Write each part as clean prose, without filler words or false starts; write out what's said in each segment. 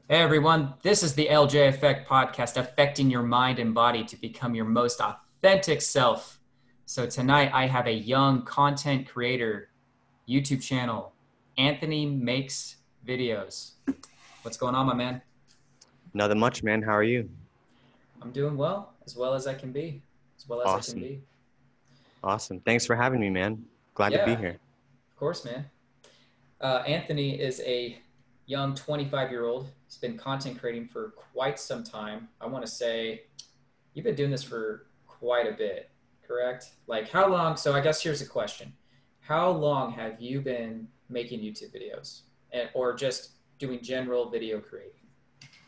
Hey everyone, this is the LJ Effect podcast, affecting your mind and body to become your most authentic self. So tonight I have a young content creator, YouTube channel, Anthony Makes Videos. What's going on, my man? Nothing much, man. How are you? I'm doing well as I can be, as well as I can Awesome. be. Awesome. Thanks for having me, man. Glad to be Yeah, here. of course, man. Anthony is a young 25-year-old. He's been content creating for quite some time. I want to say you've been doing this for quite a bit, correct? Like how long? So I guess here's a question. How long have you been making YouTube videos or just doing general video creating?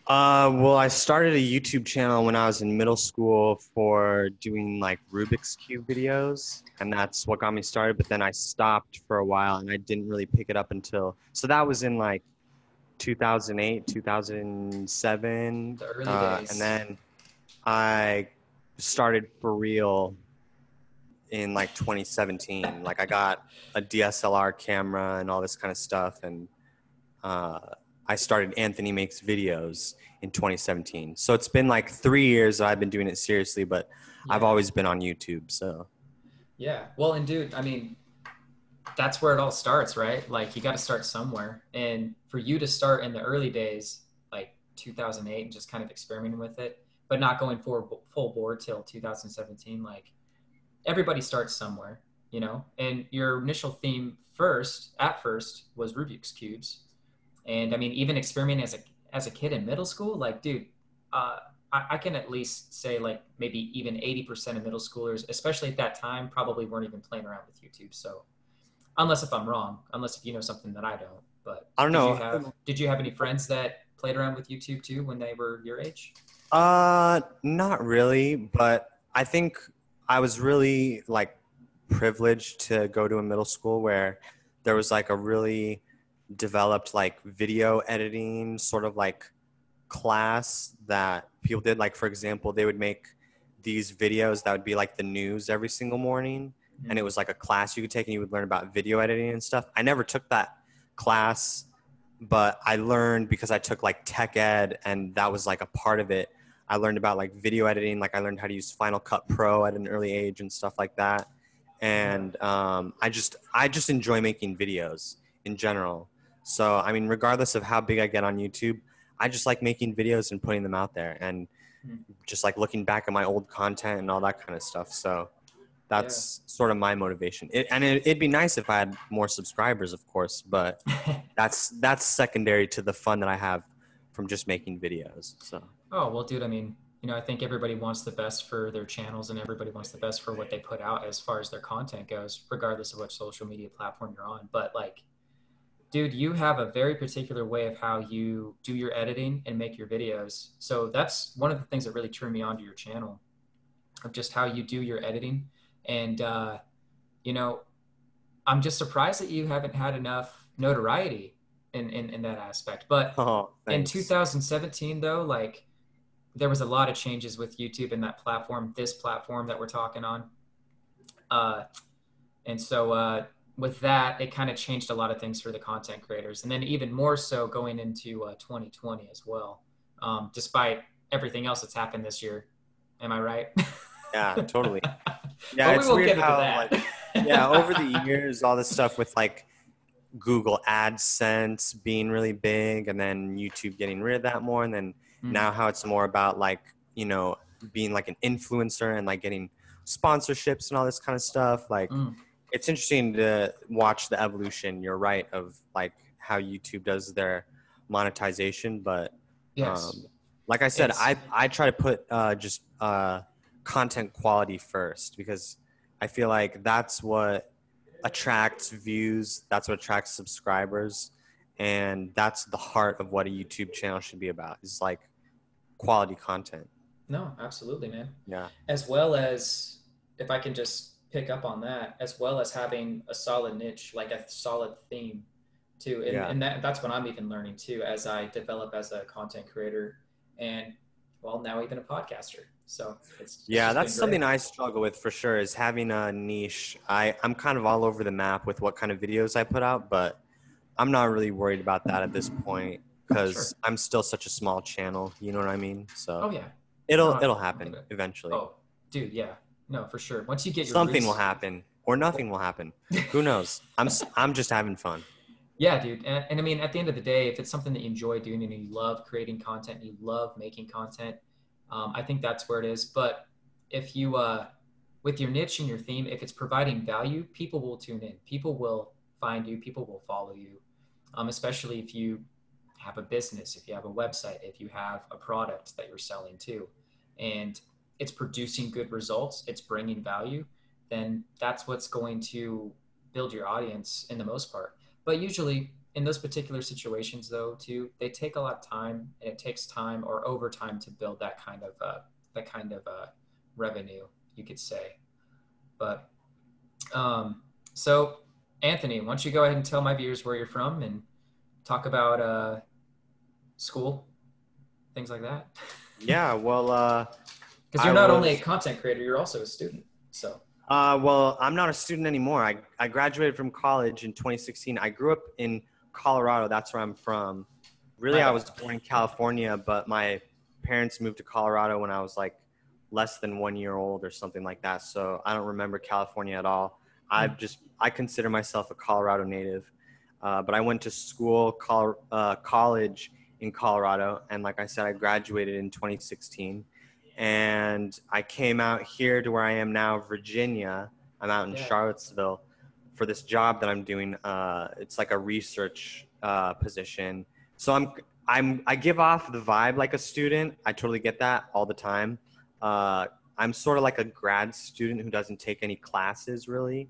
Well, I started a YouTube channel when I was in middle school for doing like Rubiks Cube videos, and that's what got me started. But then I stopped for a while and I didn't really pick it up until, so that was in like 2008, 2007. The early And days. then I started for real in like 2017. Like I got a DSLR camera and all this kind of stuff, and uh, I started Anthony Makes Videos in 2017. So it's been like 3 years that I've been doing it seriously, but I've Yeah. always been on YouTube. So Yeah. Well, and dude, I mean, that's where it all starts, right? Like you got to start somewhere. And for you to start in the early days, like 2008, and just kind of experimenting with it, but not going for full board till 2017, like everybody starts somewhere, you know. And your initial theme at first was Rubik's cubes, and I mean, even experimenting as a kid in middle school, like, dude, uh, I can at least say like maybe even 80% of middle schoolers, especially at that time, probably weren't even playing around with YouTube. So unless if I'm wrong, unless if you know something that I don't. But I don't know. did you have any friends that played around with YouTube too when they were your age? Not really, but I think I was really like privileged to go to a middle school where there was like a really developed like video editing sort of like class that people did. Like, for example, they would make these videos that would be like the news every single morning. And Mm-hmm. it was like a class you could take and you would learn about video editing and stuff. I never took that class, but I learned because I took like tech ed and that was like a part of it. I learned about like video editing. Like I learned how to use Final Cut Pro at an early age and stuff like that. Yeah. And I just enjoy making videos in general. So I mean, regardless of how big I get on YouTube, I just like making videos and putting them out there and Mm. just like looking back at my old content and all that kind of stuff. So Yeah. that's sort of my motivation. It'd be nice if I had more subscribers, of course, but that's secondary to the fun that I have from just making videos. So Oh, well, dude, I mean, I think everybody wants the best for their channels and everybody wants the best for what they put out as far as their content goes, regardless of which social media platform you're on. But like, dude, you have a very particular way of how you do your editing and make your videos. So that's one of the things that really turned me onto your channel, of just how you do your editing. And, you know, I'm just surprised that you haven't had enough notoriety in that aspect. But oh, in thanks. 2017, though, like, there was a lot of changes with YouTube and that platform, this platform that we're talking on. Uh, and so with that, it kind of changed a lot of things for the content creators. And then even more so going into 2020 as well, despite everything else that's happened this year. Am I right? Yeah, totally. Yeah, But we it's won't weird get into how like that. yeah, over the years all this stuff with like Google AdSense being really big and then YouTube getting rid of that more and then Mm, now how it's more about like, being like an influencer and like getting sponsorships and all this kind of stuff. Like mm, it's interesting to watch the evolution, you're right, of like how YouTube does their monetization, but yes, like I said, it's I try to put just content quality first because I feel like that's what attracts views, that's what attracts subscribers, and that's the heart of what a YouTube channel should be about. Is like quality content. no, absolutely, man. Yeah. As well as, if I can just pick up on that, as well as having a solid niche, like a solid theme too. And Yeah. that's what I'm even learning too as I develop as a content creator and, well, now even a podcaster. So it's Yeah, just that's been great. something I struggle with for sure is having a niche. I'm kind of all over the map with what kind of videos I put out, but I'm not really worried about that at this point. Sure. because I'm still such a small channel. You know what I mean? So Oh yeah. No, it'll I get happen it. eventually. Oh, dude, yeah. No, for sure. Once you get your Something will roots. happen, or nothing will happen. Who knows? I'm just having fun. Yeah, dude. And I mean, at the end of the day, if it's something that you enjoy doing and you love creating content, you love making content, I think that's where it is. But if you, with your niche and your theme, if it's providing value, people will tune in. People will find you. People will follow you. Especially if you have a business, if you have a website, if you have a product that you're selling too, and it's producing good results, it's bringing value, then that's what's going to build your audience in the most part. But usually in those particular situations, though, too, they take a lot of time, and it takes time or overtime to build that kind of revenue, you could say. But um, so, Anthony, why don't you go ahead and tell my viewers where you're from and talk about school, things like that? Yeah, well, Because I you're not only a was content creator, you're also a student. So, well, I'm not a student anymore. I graduated from college in 2016. I grew up in Colorado. That's where I'm from. Really, my I bad. was born in California, but my parents moved to Colorado when I was like less than 1 year old or something like that. So I don't remember California at all. Hmm. I consider myself a Colorado native, but I went to school, college in Colorado, and like I said, I graduated in 2016. And I came out here to where I am now, Virginia. I'm out in Yeah. Charlottesville for this job that I'm doing. It's like a research position. So I give off the vibe like a student. I totally get that all the time. Uh, I'm sort of like a grad student who doesn't take any classes really.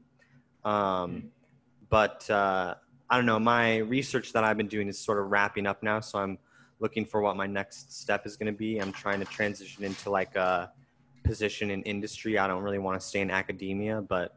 Um, Hmm. but I don't know. My research that I've been doing is sort of wrapping up now, so I'm looking for what my next step is going to be. I'm trying to transition into like a position in industry. I don't really want to stay in academia, but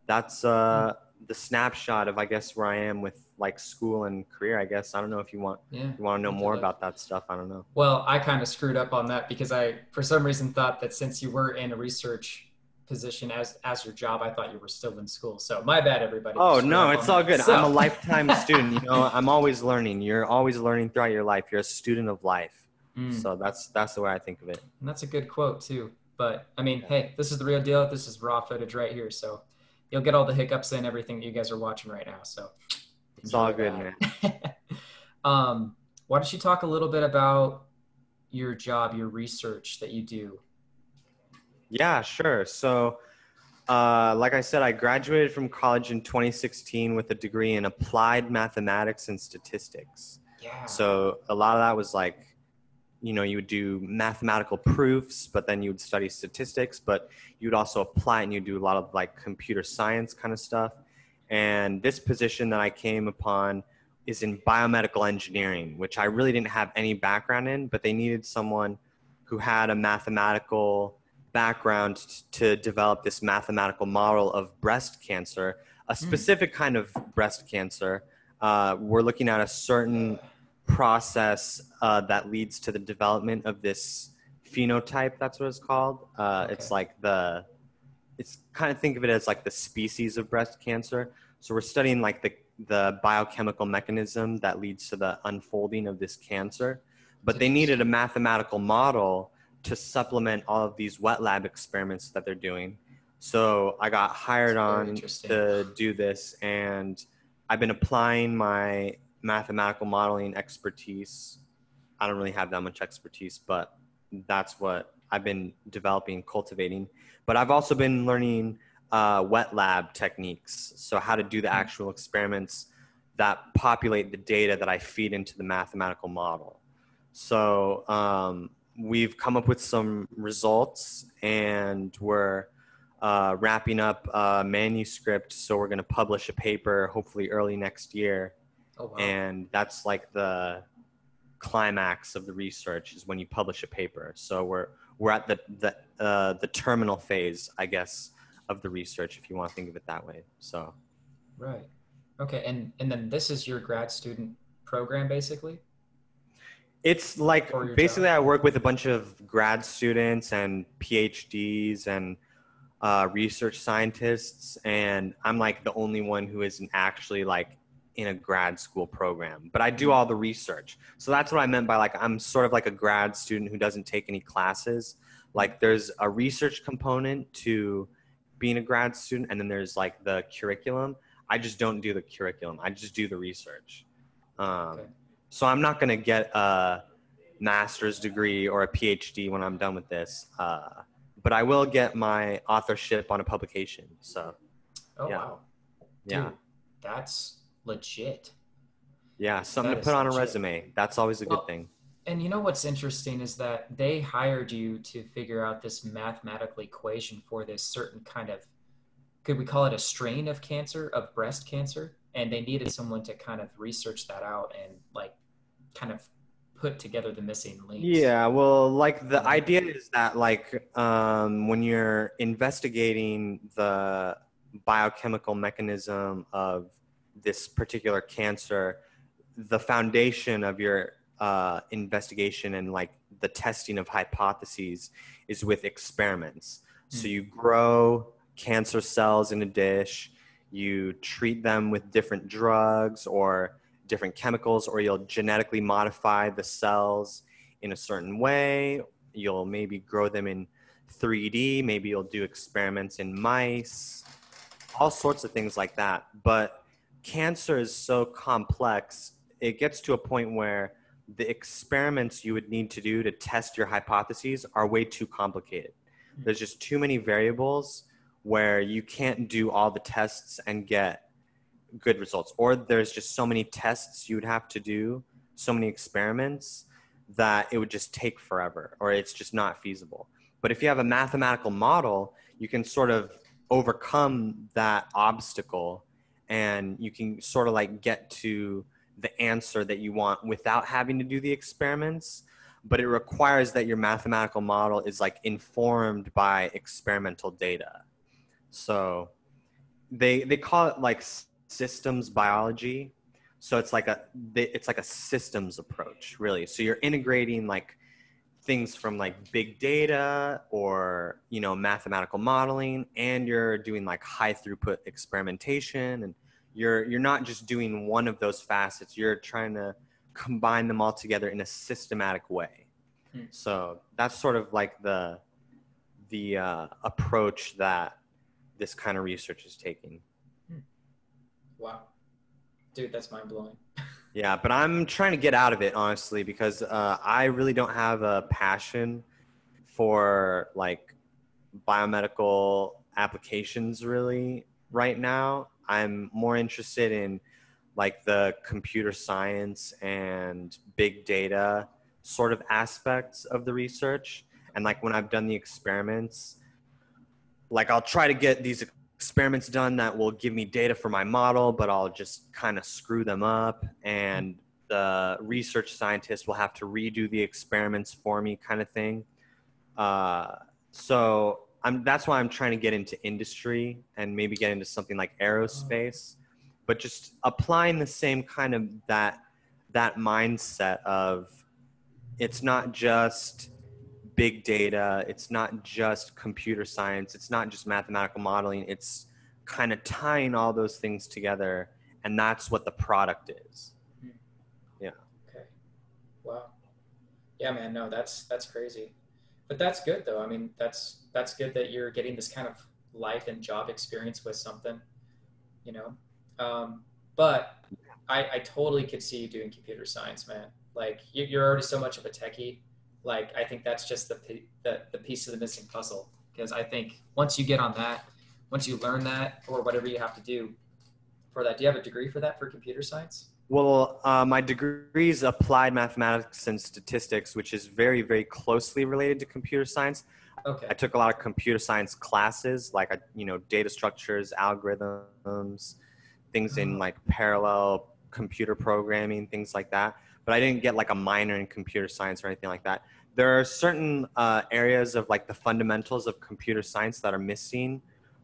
that's Hmm. the snapshot of I guess where I am with like school and career. I guess I don't know if Yeah. you want to know I feel more it. about that stuff. I don't know. Well, I kind of screwed up on that because I, for some reason, thought that since you were in a research position as your job, I thought you were still in school. So my bad, everybody, for Oh screwing no, up on it's all that. good. I'm a So, lifetime student. You know, I'm always learning. You're always learning throughout your life. You're a student of life. mm, So that's the way I think of it. and that's a good quote too. But I mean, Yeah. hey, this is the real deal. This is raw footage right here. So you'll get all the hiccups and everything that you guys are watching right now. So It's all enjoy good, man. that. Why don't you talk a little bit about your job, your research that you do? Yeah, sure. So, like I said, I graduated from college in 2016 with a degree in applied mathematics and statistics. Yeah. So, a lot of that was like, you would do mathematical proofs, but then you would study statistics, but you'd also apply it and you do a lot of like computer science kind of stuff. And this position that I came upon is in biomedical engineering, which I really didn't have any background in, but they needed someone who had a mathematical background to develop this mathematical model of breast cancer, a Mm. specific kind of breast cancer. We're looking at a certain process that leads to the development of this phenotype. That's what it's called. Okay. It's like it's kind of think of it as like the species of breast cancer. So we're studying like the biochemical mechanism that leads to the unfolding of this cancer. It's But they needed a interesting. mathematical model to supplement all of these wet lab experiments that they're doing. So I got It's hired very on interesting. to do this, and I've been applying my mathematical modeling expertise. I don't really have that much expertise, but that's what I've been developing, cultivating. But I've also been learning wet lab techniques. So how to do the Mm. actual experiments that populate the data that I feed into the mathematical model. So we've come up with some results, and we're wrapping up a manuscript. So we're going to publish a paper hopefully early next year. Oh wow. And that's like the climax of the research is when you publish a paper. So we're at the terminal phase, I guess, of the research, if you want to think of it that way. So Right. Okay. And then this is your grad student program basically it's for like your basically job. I work with a bunch of grad students and PhDs and research scientists, and I'm like the only one who isn't actually like in a grad school program, but I do all the research. So that's what I meant by like, I'm sort of like a grad student who doesn't take any classes. Like there's a research component to being a grad student, and then there's like the curriculum. I just don't do the curriculum. I just do the research. Okay. So I'm not going to get a master's degree or a PhD when I'm done with this. But I will get my authorship on a publication. So, Oh, yeah. wow. Yeah. Dude, that's legit. Yeah. Something That to is put on a legit. resume. That's always a good thing. And you know what's interesting is that they hired you to figure out this mathematical equation for this certain kind of, could we call it a strain of cancer, of breast cancer? And they needed someone to kind of research that out and like kind of put together the missing links. Yeah, well, like the You know? idea is that like when you're investigating the biochemical mechanism of this particular cancer, the foundation of your investigation and like the testing of hypotheses is with experiments. So you grow cancer cells in a dish, you treat them with different drugs or different chemicals, or you'll genetically modify the cells in a certain way. You'll maybe grow them in 3D, maybe you'll do experiments in mice, all sorts of things like that. But cancer is so complex, it gets to a point where the experiments you would need to do to test your hypotheses are way too complicated. There's just too many variables where you can't do all the tests and get good results, or there's just so many tests you would have to do, so many experiments that it would just take forever, or it's just not feasible. But if you have a mathematical model, you can sort of overcome that obstacle and you can sort of like get to the answer that you want without having to do the experiments. But it requires that your mathematical model is like informed by experimental data. So they call it like systems biology. So it's like a systems approach, really. So you're integrating like things from like big data or, you know, mathematical modeling, and you're doing like high throughput experimentation, and you're not just doing one of those facets, you're trying to combine them all together in a systematic way. So that's sort of like the approach that this kind of research is taking. Wow. Dude, that's mind blowing. Yeah, but I'm trying to get out of it, honestly, because I really don't have a passion for like biomedical applications really right now. I'm more interested in like the computer science and big data sort of aspects of the research. And like when I've done the experiments, like I'll try to get these experiments done that will give me data for my model, but I'll just kind of screw them up, and the research scientist will have to redo the experiments for me, kind of thing. So that's why I'm trying to get into industry and maybe get into something like aerospace, but just applying the same kind of that mindset of, it's not just big data, it's not just computer science, it's not just mathematical modeling, it's kind of tying all those things together, and that's what the product is. Yeah. Okay. Wow. Yeah, man, no, that's crazy. But that's good though. I mean, that's good that you're getting this kind of life and job experience with something, you know. But I totally could see you doing computer science, man. Like you're already so much of a techie. Like I think that's just the piece of the missing puzzle. Because I think once you get on that, once you learn that, or whatever you have to do for that, do you have a degree for that for computer science? Well, my degree is applied mathematics and statistics, which is very, very closely related to computer science. Okay. I took a lot of computer science classes, like, you know, data structures, algorithms, things in like parallel computer programming, things like that. But I didn't get like a minor in computer science or anything like that. There are certain areas of like the fundamentals of computer science that are missing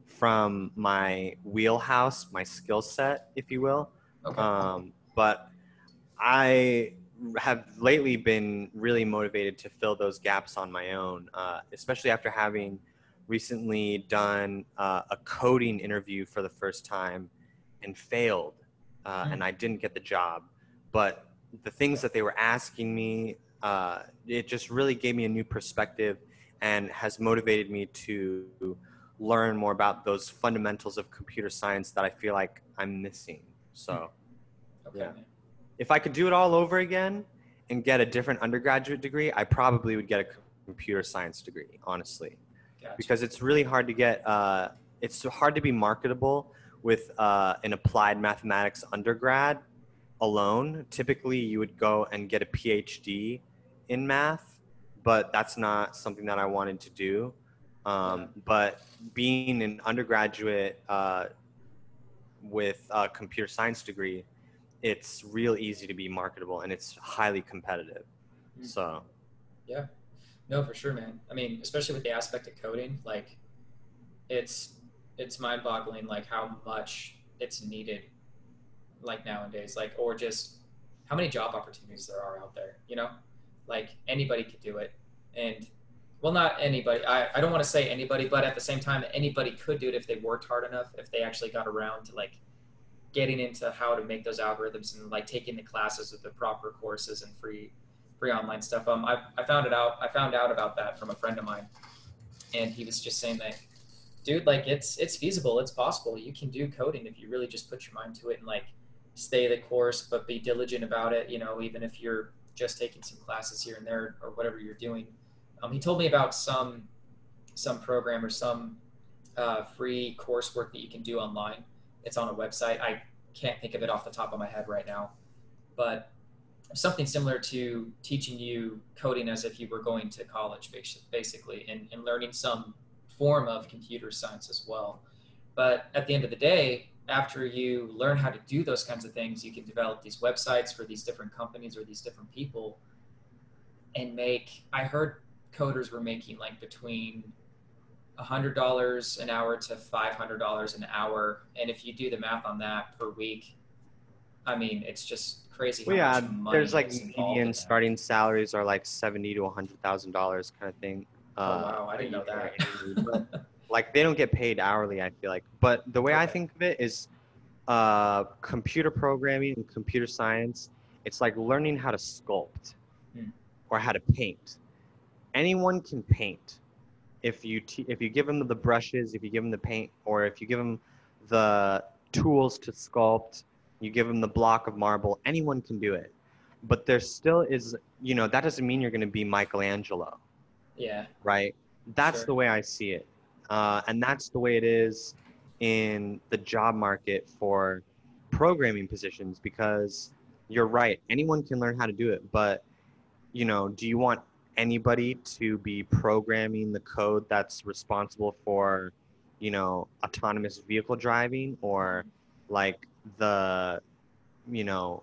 from my wheelhouse, my skill set, if you will. Okay. But I have lately been really motivated to fill those gaps on my own, especially after having recently done a coding interview for the first time and failed. and I didn't get the job. But the things that they were asking me, it just really gave me a new perspective and has motivated me to learn more about those fundamentals of computer science that I feel like I'm missing. So, Okay, yeah. man. If I could do it all over again and get a different undergraduate degree, I probably would get a computer science degree, honestly, Gotcha. because it's really hard to get. It's so hard to be marketable with an applied mathematics undergrad alone. Typically, you would go and get a PhD in math, but that's not something that I wanted to do. Yeah. But being an undergraduate with a computer science degree, it's real easy to be marketable and it's highly competitive. Mm. So, Yeah. No, for sure, man. I mean, especially with the aspect of coding, like it's it's mind-boggling, like how much it's needed, like nowadays, like or just how many job opportunities there are out there. You know, like anybody could do it, and well, not anybody. I don't want to say anybody, but at the same time, anybody could do it if they worked hard enough, if they actually got around to like getting into how to make those algorithms and like taking the classes with the proper courses and free online stuff. I found it out. I found out about that from a friend of mine, and he was just saying that, dude, like it's feasible, it's possible. You can do coding if you really just put your mind to it and like stay the course, but be diligent about it. You know, even if you're just taking some classes here and there or whatever you're doing. He told me about some program or some free coursework that you can do online. It's on a website. I can't think of it off the top of my head right now, but something similar to teaching you coding as if you were going to college, basically, and learning some form of computer science as well. But at the end of the day, after you learn how to do those kinds of things, you can develop these websites for these different companies or these different people and make, I heard coders were making like between $100 an hour to $500 an hour. And if you do the math on that per week, I mean, it's just crazy well, how yeah, much money there's like is involved median in that. starting salaries are like $70 to $100,000 kind of thing. Oh wow, I A didn't know year that. annually, but like they don't get paid hourly, I feel like. But the way I Okay. think of it is computer programming and computer science, it's like learning how to sculpt Hmm. or how to paint. Anyone can paint if you give them the brushes, if you give them the paint, or if you give them the tools to sculpt, you give them the block of marble, anyone can do it. But there still is, that doesn't mean you're going to be Michelangelo, Yeah, right? That's sure. the way I see it. And that's the way it is in the job market for programming positions because you're right. Anyone can learn how to do it, but do you want anybody to be programming the code that's responsible for, autonomous vehicle driving or like the, you know,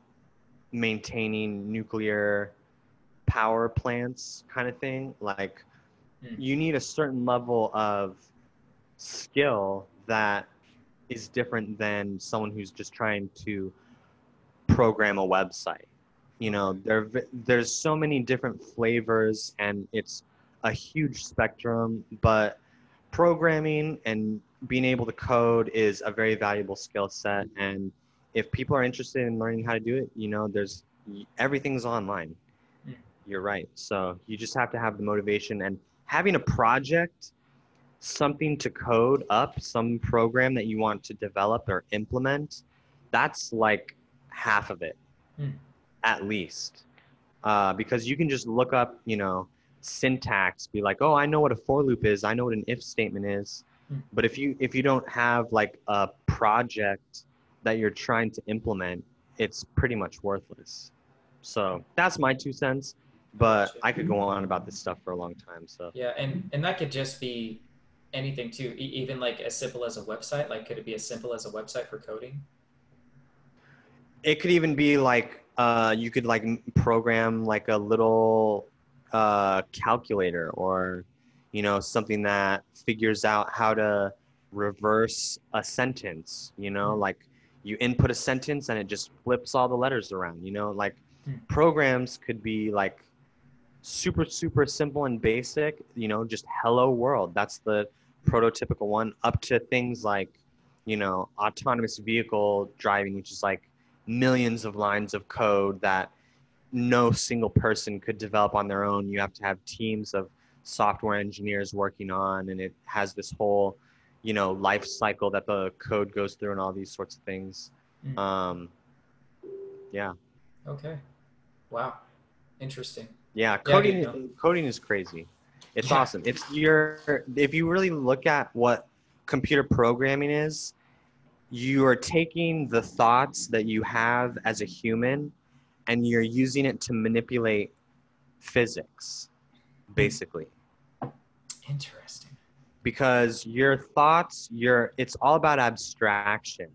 maintaining nuclear power plants kind of thing? Like Hmm. you need a certain level of skill that is different than someone who's just trying to program a website. Okay. There's so many different flavors and it's a huge spectrum, but programming and being able to code is a very valuable skill set. And if people are interested in learning how to do it, there's everything's online. Hmm. You're right. So you just have to have the motivation and having a project, something to code up, some program that you want to develop or implement, that's like half of it Hmm. at least. Because you can just look up, syntax, be like, oh, I know what a for loop is, I know what an if statement is. Hmm. But if you don't have like a project that you're trying to implement, it's pretty much worthless. So that's my 2 cents. I But got you. I could go on about this stuff for a long time. So Yeah, and that could just be anything too, even like as simple as a website. Like, could it be as simple as a website for coding? it could even be like you could like program like a little calculator or something that figures out how to reverse a sentence, Hmm. like you input a sentence and it just flips all the letters around, like Hmm. programs could be like super super simple and basic, just hello world, that's the prototypical one, up to things like autonomous vehicle driving, which is like millions of lines of code that no single person could develop on their own. You have to have teams of software engineers working on, and it has this whole, life cycle that the code goes through and all these sorts of things. Mm. Yeah. Okay. Wow. Interesting. Yeah. Yeah, dude. No. Coding is crazy. It's Yeah. awesome. If you really look at what computer programming is, you are taking the thoughts that you have as a human and you're using it to manipulate physics, basically. Interesting. Because your thoughts, it's all about abstraction.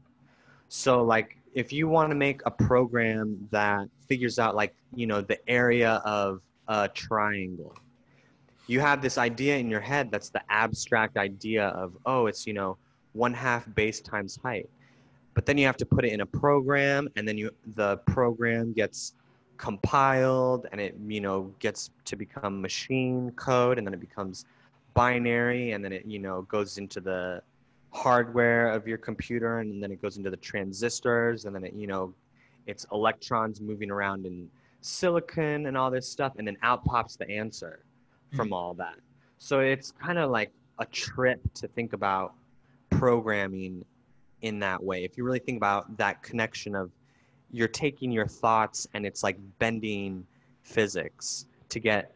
So like if you want to make a program that figures out like, the area of a triangle, you have this idea in your head that's the abstract idea of, oh, it's, 1/2 base times height. But then you have to put it in a program, and then the program gets compiled, and it gets to become machine code, and then it becomes binary, and then it goes into the hardware of your computer, and then it goes into the transistors, and then it's electrons moving around in silicon and all this stuff, and then out pops the answer from all that. So it's kind of like a trip to think about programming in that way. If you really think about that connection of you're taking your thoughts and it's like bending physics to get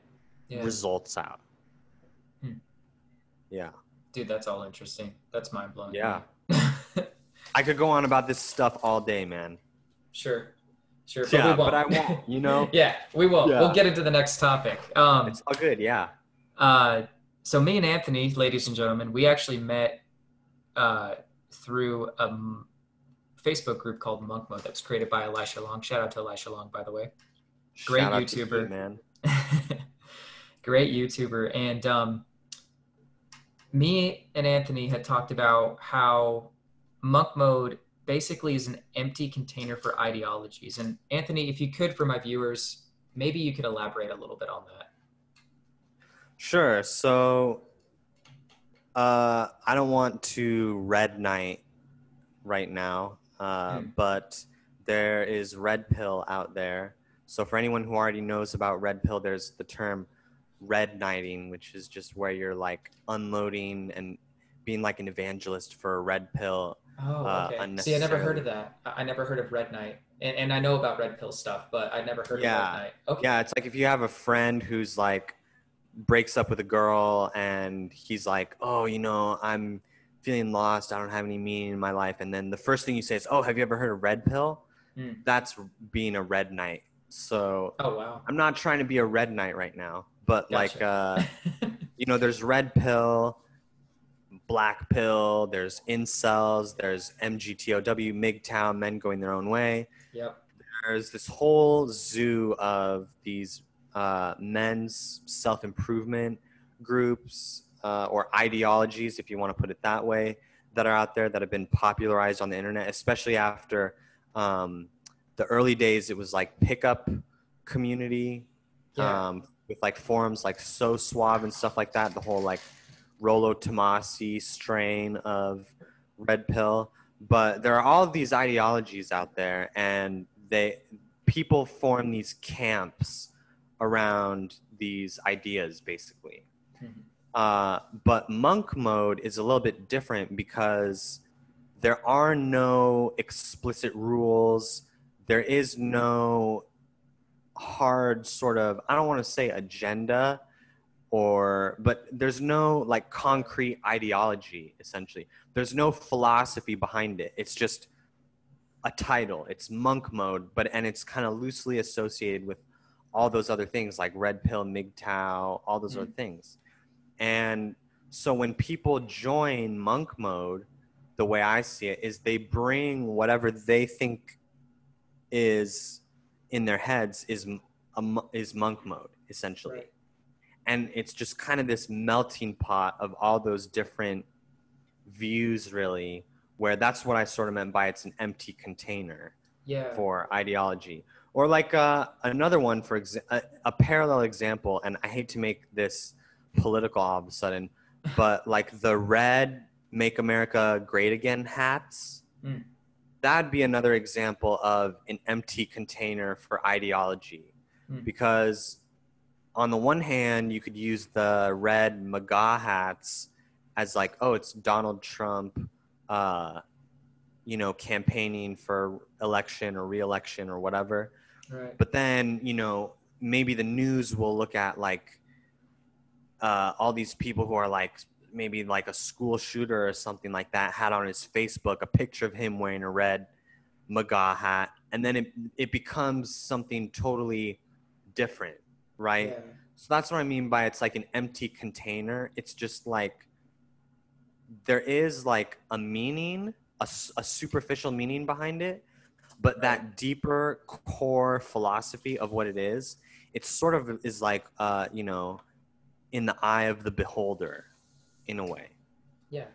results out. Yeah. Dude, that's all interesting. That's mind blowing. Yeah. I could go on about this stuff all day, man. Sure. But yeah, we won't. But I won't, Yeah, we won't. Yeah. We'll get into the next topic. It's all good, yeah. So me and Anthony, ladies and gentlemen, we actually met through a Facebook group called Monk Mode that was created by Elisha Long. Shout out to Elisha Long, by the way. Great Shout out YouTuber, to you, man. Great YouTuber. And me and Anthony had talked about how Monk Mode basically is an empty container for ideologies. And Anthony, if you could, for my viewers, maybe you could elaborate a little bit on that. Sure. So I don't want to red knight right now, but there is red pill out there. So for anyone who already knows about red pill, there's the term red knighting, which is just where you're like unloading and being like an evangelist for a red pill. Oh, okay. See, I never heard of that. I never heard of red knight. And I know about red pill stuff, but I never heard of red knight. Okay. Yeah, it's like if you have a friend who's like breaks up with a girl and he's like, oh, I'm feeling lost. I don't have any meaning in my life. And then the first thing you say is, oh, have you ever heard of red pill? That's being a red knight. So oh, wow. I'm not trying to be a red knight right now, but gotcha. There's red pill, black pill, there's incels, there's MGTOW, MGTOW, men going their own way. Yep. There's this whole zoo of these men's self-improvement groups or ideologies, if you want to put it that way, that are out there that have been popularized on the internet, especially after the early days. It was like pickup community with like forums like So Suave and stuff like that, the whole like Rollo Tomasi strain of red pill. But there are all of these ideologies out there, and people form these camps around these ideas, basically. But monk mode is a little bit different because there are no explicit rules. There is no hard sort of, I don't want to say agenda, but there's no like concrete ideology, essentially. There's no philosophy behind it. It's just a title. It's monk mode, and it's kind of loosely associated with all those other things like red pill, MGTOW, all those other things. And so when people join monk mode, the way I see it is they bring whatever they think is in their heads is monk mode, essentially. Right. And it's just kind of this melting pot of all those different views, really, where that's what I sort of meant by it's an empty container for ideology. Or like another one, a parallel example, and I hate to make this political all of a sudden, but like the red Make America Great Again hats that'd be another example of an empty container for ideology. Because on the one hand, you could use the red MAGA hats as like, oh, it's Donald Trump, campaigning for election or re-election or whatever. Right. But then, maybe the news will look at like all these people who are like maybe like a school shooter or something like that had on his Facebook a picture of him wearing a red MAGA hat, and then it becomes something totally different, right? Yeah. So that's what I mean by it's like an empty container. It's just like there is like a meaning, a superficial meaning behind it, but that deeper core philosophy of what it is, it sort of is like, in the eye of the beholder in a way. Yeah.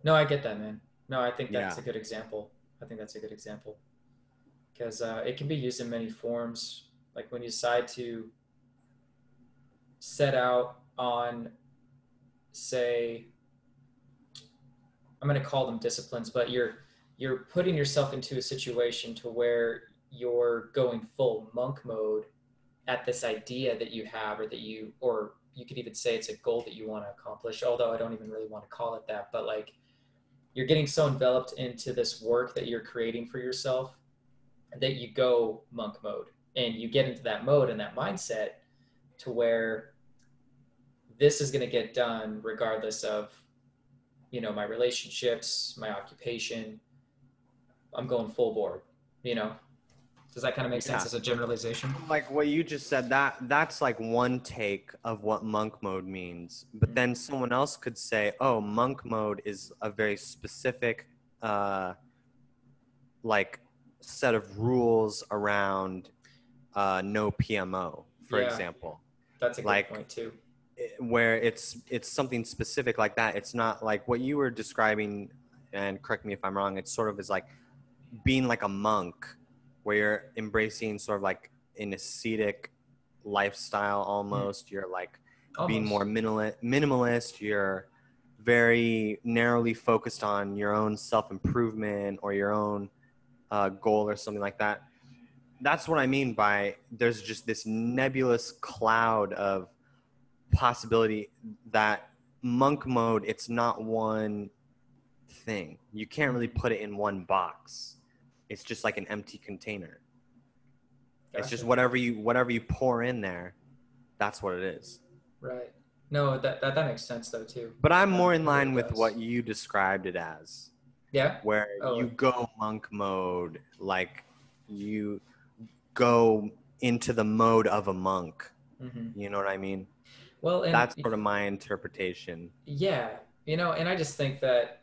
No, I get that, man. No, I think that's Yeah. a good example. I think that's a good example because it can be used in many forms. Like when you decide to set out on, say, I'm going to call them disciplines, but you're putting yourself into a situation to where you're going full monk mode at this idea that you have, or you could even say it's a goal that you want to accomplish. Although I don't even really want to call it that, but like you're getting so enveloped into this work that you're creating for yourself that you go monk mode, and you get into that mode and that mindset to where this is going to get done regardless of my relationships, my occupation. I'm going full board. Does that kind of make sense as a generalization? Like what you just said, that's like one take of what monk mode means. But then someone else could say, oh, monk mode is a very specific like set of rules around no PMO, for example. That's a good point too. Where it's something specific like that. It's not like what you were describing, and correct me if I'm wrong, it's sort of is like being like a monk, where you're embracing sort of like an ascetic lifestyle almost. You're like being more minimalist. You're very narrowly focused on your own self-improvement or your own goal or something like that. That's what I mean by there's just this nebulous cloud of possibility that monk mode, it's not one thing. You can't really put it in one box. It's just like an empty container. Gotcha. It's just whatever you pour in there, that's what it is. Right. No, that makes sense though too. But I'm more in line with what you described it as. Yeah. Where you go monk mode, like you go into the mode of a monk. Mm-hmm. You know what I mean? Well, and that's sort of my interpretation. Yeah. And I just think that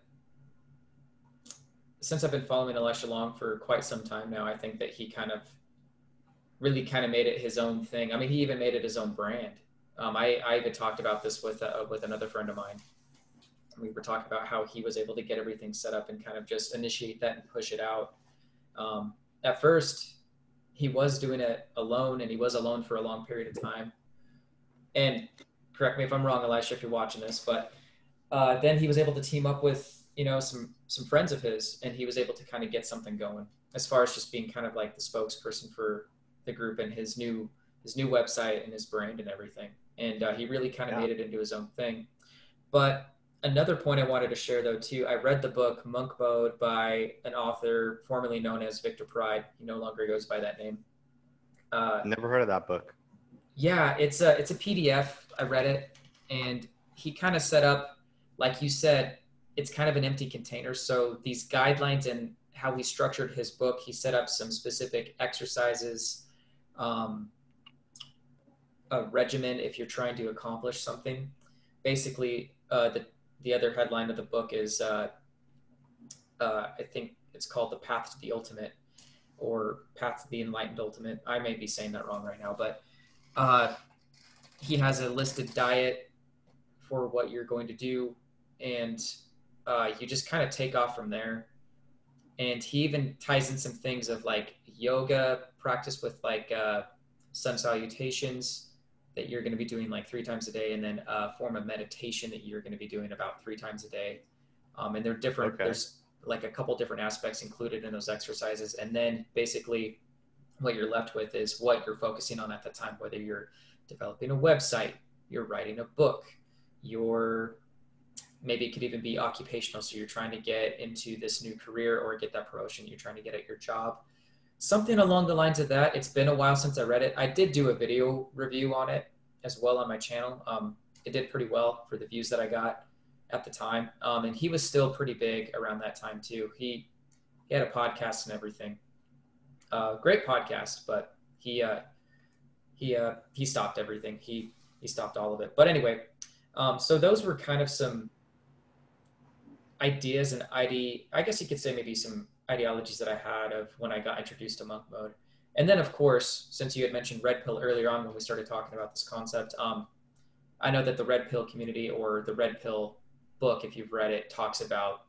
since I've been following Elisha Long for quite some time now, I think that he really made it his own thing. I mean, he even made it his own brand. I even talked about this with another friend of mine. We were talking about how he was able to get everything set up and kind of just initiate that and push it out. At first, he was doing it alone, and he was alone for a long period of time. And correct me if I'm wrong, Elisha, if you're watching this, but then he was able to team up with some friends of his, and he was able to kind of get something going as far as just being kind of like the spokesperson for the group and his new website and his brand and everything. And he really kind of made it into his own thing. But another point I wanted to share though too, I read the book Monk Mode by an author formerly known as Victor Pride. He no longer goes by that name. Never heard of that book. Yeah, it's a PDF. I read it, and he kind of set up, like you said, it's kind of an empty container. So these guidelines and how he structured his book, he set up some specific exercises, a regimen if you're trying to accomplish something. Basically, the other headline of the book is, I think it's called The Path to the Ultimate, or Path to the Enlightened Ultimate. I may be saying that wrong right now, but he has a listed diet for what you're going to do, and you just kind of take off from there. And he even ties in some things of like yoga practice with like sun salutations that you're going to be doing like 3 times a day, and then a form of meditation that you're going to be doing about 3 times a day. And they're different. Okay. like a couple different aspects included in those exercises. And then basically what you're left with is what you're focusing on at the time, whether you're developing a website, you're writing a book, you're maybe it could even be occupational. So you're trying to get into this new career or get that promotion you're trying to get at your job. Something along the lines of that. It's been a while since I read it. I did do a video review on it as well on my channel. It did pretty well for the views that I got at the time. And he was still pretty big around that time too. He had a podcast and everything. Great podcast, but he stopped everything. He stopped all of it. But anyway, so those were kind of some ideas and I guess you could say maybe some ideologies that I had of when I got introduced to monk mode. And then of course, since you had mentioned red pill earlier on when we started talking about this concept, I know that the red pill community or the red pill book, if you've read it, talks about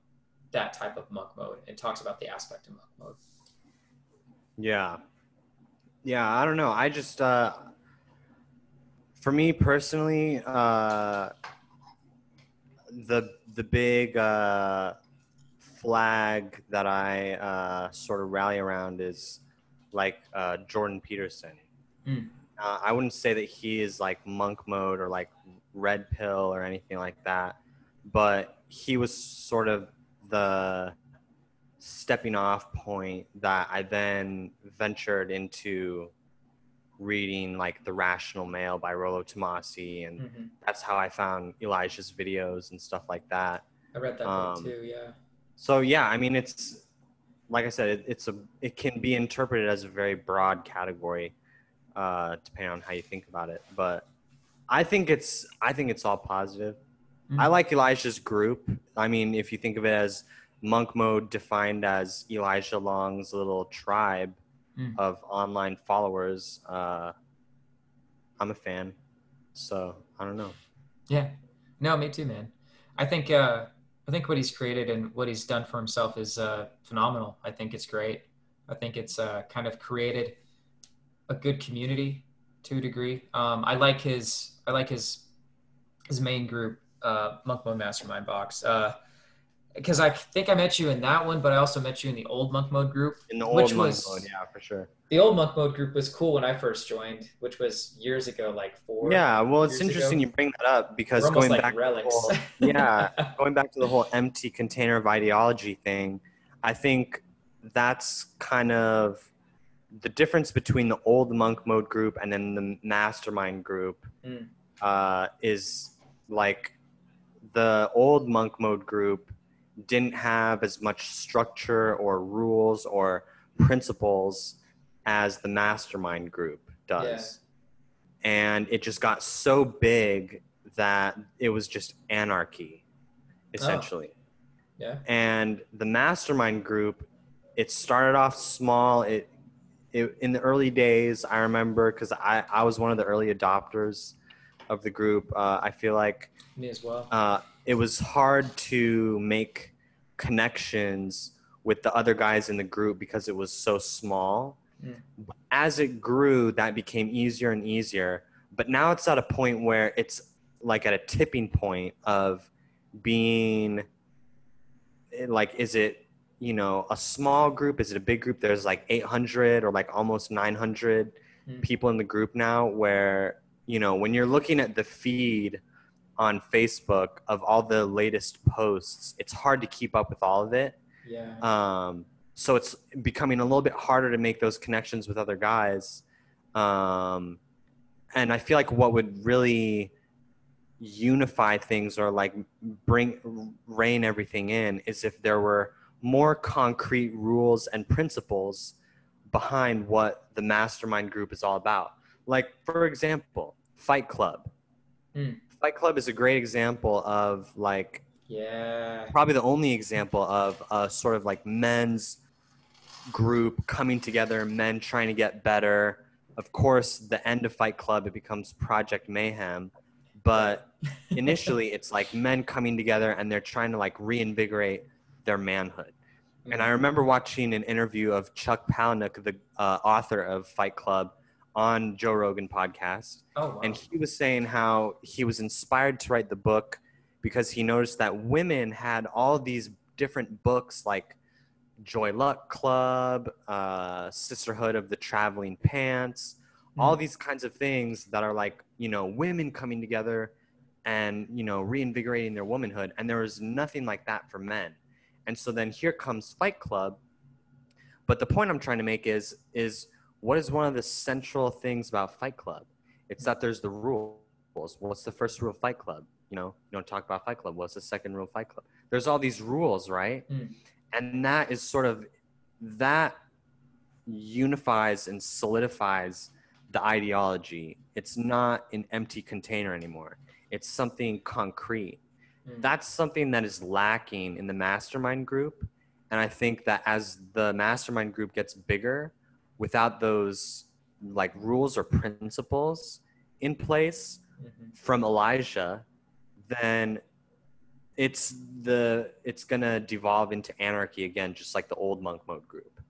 that type of monk mode and talks about the aspect of monk mode. Yeah. I don't know. I just, for me personally, the big flag that I sort of rally around is like Jordan Peterson. I wouldn't say that he is like monk mode or like red pill or anything like that, but he was sort of the stepping off point that I then ventured into reading like The Rational Male by Rollo Tomasi, and that's how I found Elijah's videos and stuff like that. I read that book too, yeah. So yeah, I mean, it's like I said, it can be interpreted as a very broad category, depending on how you think about it. But I think it's all positive. I like Elijah's group. I mean, if you think of it as monk mode defined as Elijah Long's little tribe of online followers, I'm a fan. So I don't know. Yeah, no, me too, man. I think what he's created and what he's done for himself is phenomenal. I think it's great. I think it's kind of created a good community to a degree. I like his main group, Monk Mode Mastermind box. Because I think I met you in that one, but I also met you in the old Monk Mode group. In the old Monk Mode, yeah, for sure. The old Monk Mode group was cool when I first joined, which was years ago, like 4 Yeah, well, it's years interesting ago. you bring that up because We're almost going like back relics. to going back to the whole empty container of ideology thing, I think that's kind of the difference between the old Monk Mode group and then the mastermind group is like the old Monk Mode group didn't have as much structure or rules or principles as the mastermind group does. Yeah. And it just got so big that it was just anarchy, essentially. Oh. Yeah. And the mastermind group, it started off small. It in the early days, I remember, because I was one of the early adopters of the group. I feel like me as well. It was hard to make connections with the other guys in the group because it was so small. As it grew, that became easier and easier. But now it's at a point where it's like at a tipping point of being like, is it, a small group? Is it a big group? There's like 800 or like almost 900 people in the group now, where, when you're looking at the feed on Facebook of all the latest posts, it's hard to keep up with all of it. Yeah. So it's becoming a little bit harder to make those connections with other guys. And I feel like what would really unify things or like rein everything in is if there were more concrete rules and principles behind what the mastermind group is all about. Like, for example, Fight Club. Fight Club is a great example of like, probably the only example of a sort of like men's group coming together, men trying to get better. Of course, the end of Fight Club, it becomes Project Mayhem. But initially, it's like men coming together and they're trying to like reinvigorate their manhood. And I remember watching an interview of Chuck Palahniuk, the author of Fight Club, on Joe Rogan podcast. Oh, wow. And he was saying how he was inspired to write the book because he noticed that women had all these different books like Joy Luck Club, Sisterhood of the Traveling Pants, all these kinds of things that are like, you know, women coming together and, you know, reinvigorating their womanhood. And there was nothing like that for men. And so then here comes Fight Club. But the point I'm trying to make is what is one of the central things about Fight Club? It's that there's the rules. What's the first rule of Fight Club? You know, you don't talk about Fight Club. What's the second rule of Fight Club? There's all these rules, right? And that is sort of, that unifies and solidifies the ideology. It's not an empty container anymore. It's something concrete. That's something that is lacking in the mastermind group. And I think that as the mastermind group gets bigger, without those like rules or principles in place from Elijah, then it's gonna devolve into anarchy again, just like the old monk mode group.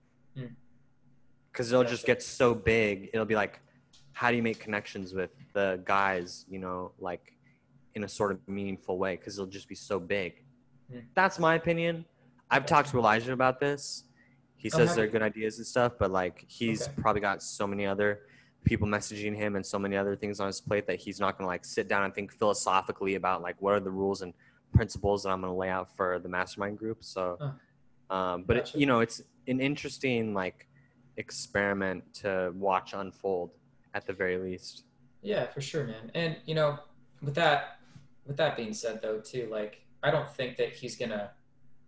Because it'll just get so big. It'll be like, how do you make connections with the guys, you know, like in a sort of meaningful way? Because it'll just be so big. That's my opinion. I've talked to Elijah about this. He says they're good ideas and stuff, but like he's probably got so many other people messaging him and so many other things on his plate that he's not going to like sit down and think philosophically about like what are the rules and principles that I'm going to lay out for the mastermind group. So, but it, you know, it's an interesting like experiment to watch unfold at the very least. Yeah, for sure, man. And you know, with that being said though too, like I don't think that he's gonna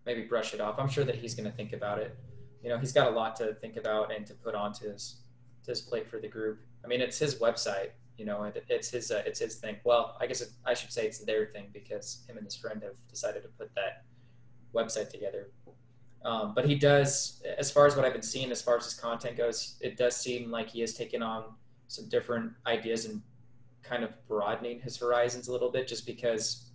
maybe brush it off. I'm sure that he's gonna think about it. You know, he's got a lot to think about and to put onto his plate for the group. I mean, it's his website, you know, and it's his thing. Well, I guess I should say it's their thing because him and his friend have decided to put that website together. But he does, as far as what I've been seeing, as far as his content goes, it does seem like he has taken on some different ideas and kind of broadening his horizons a little bit, just because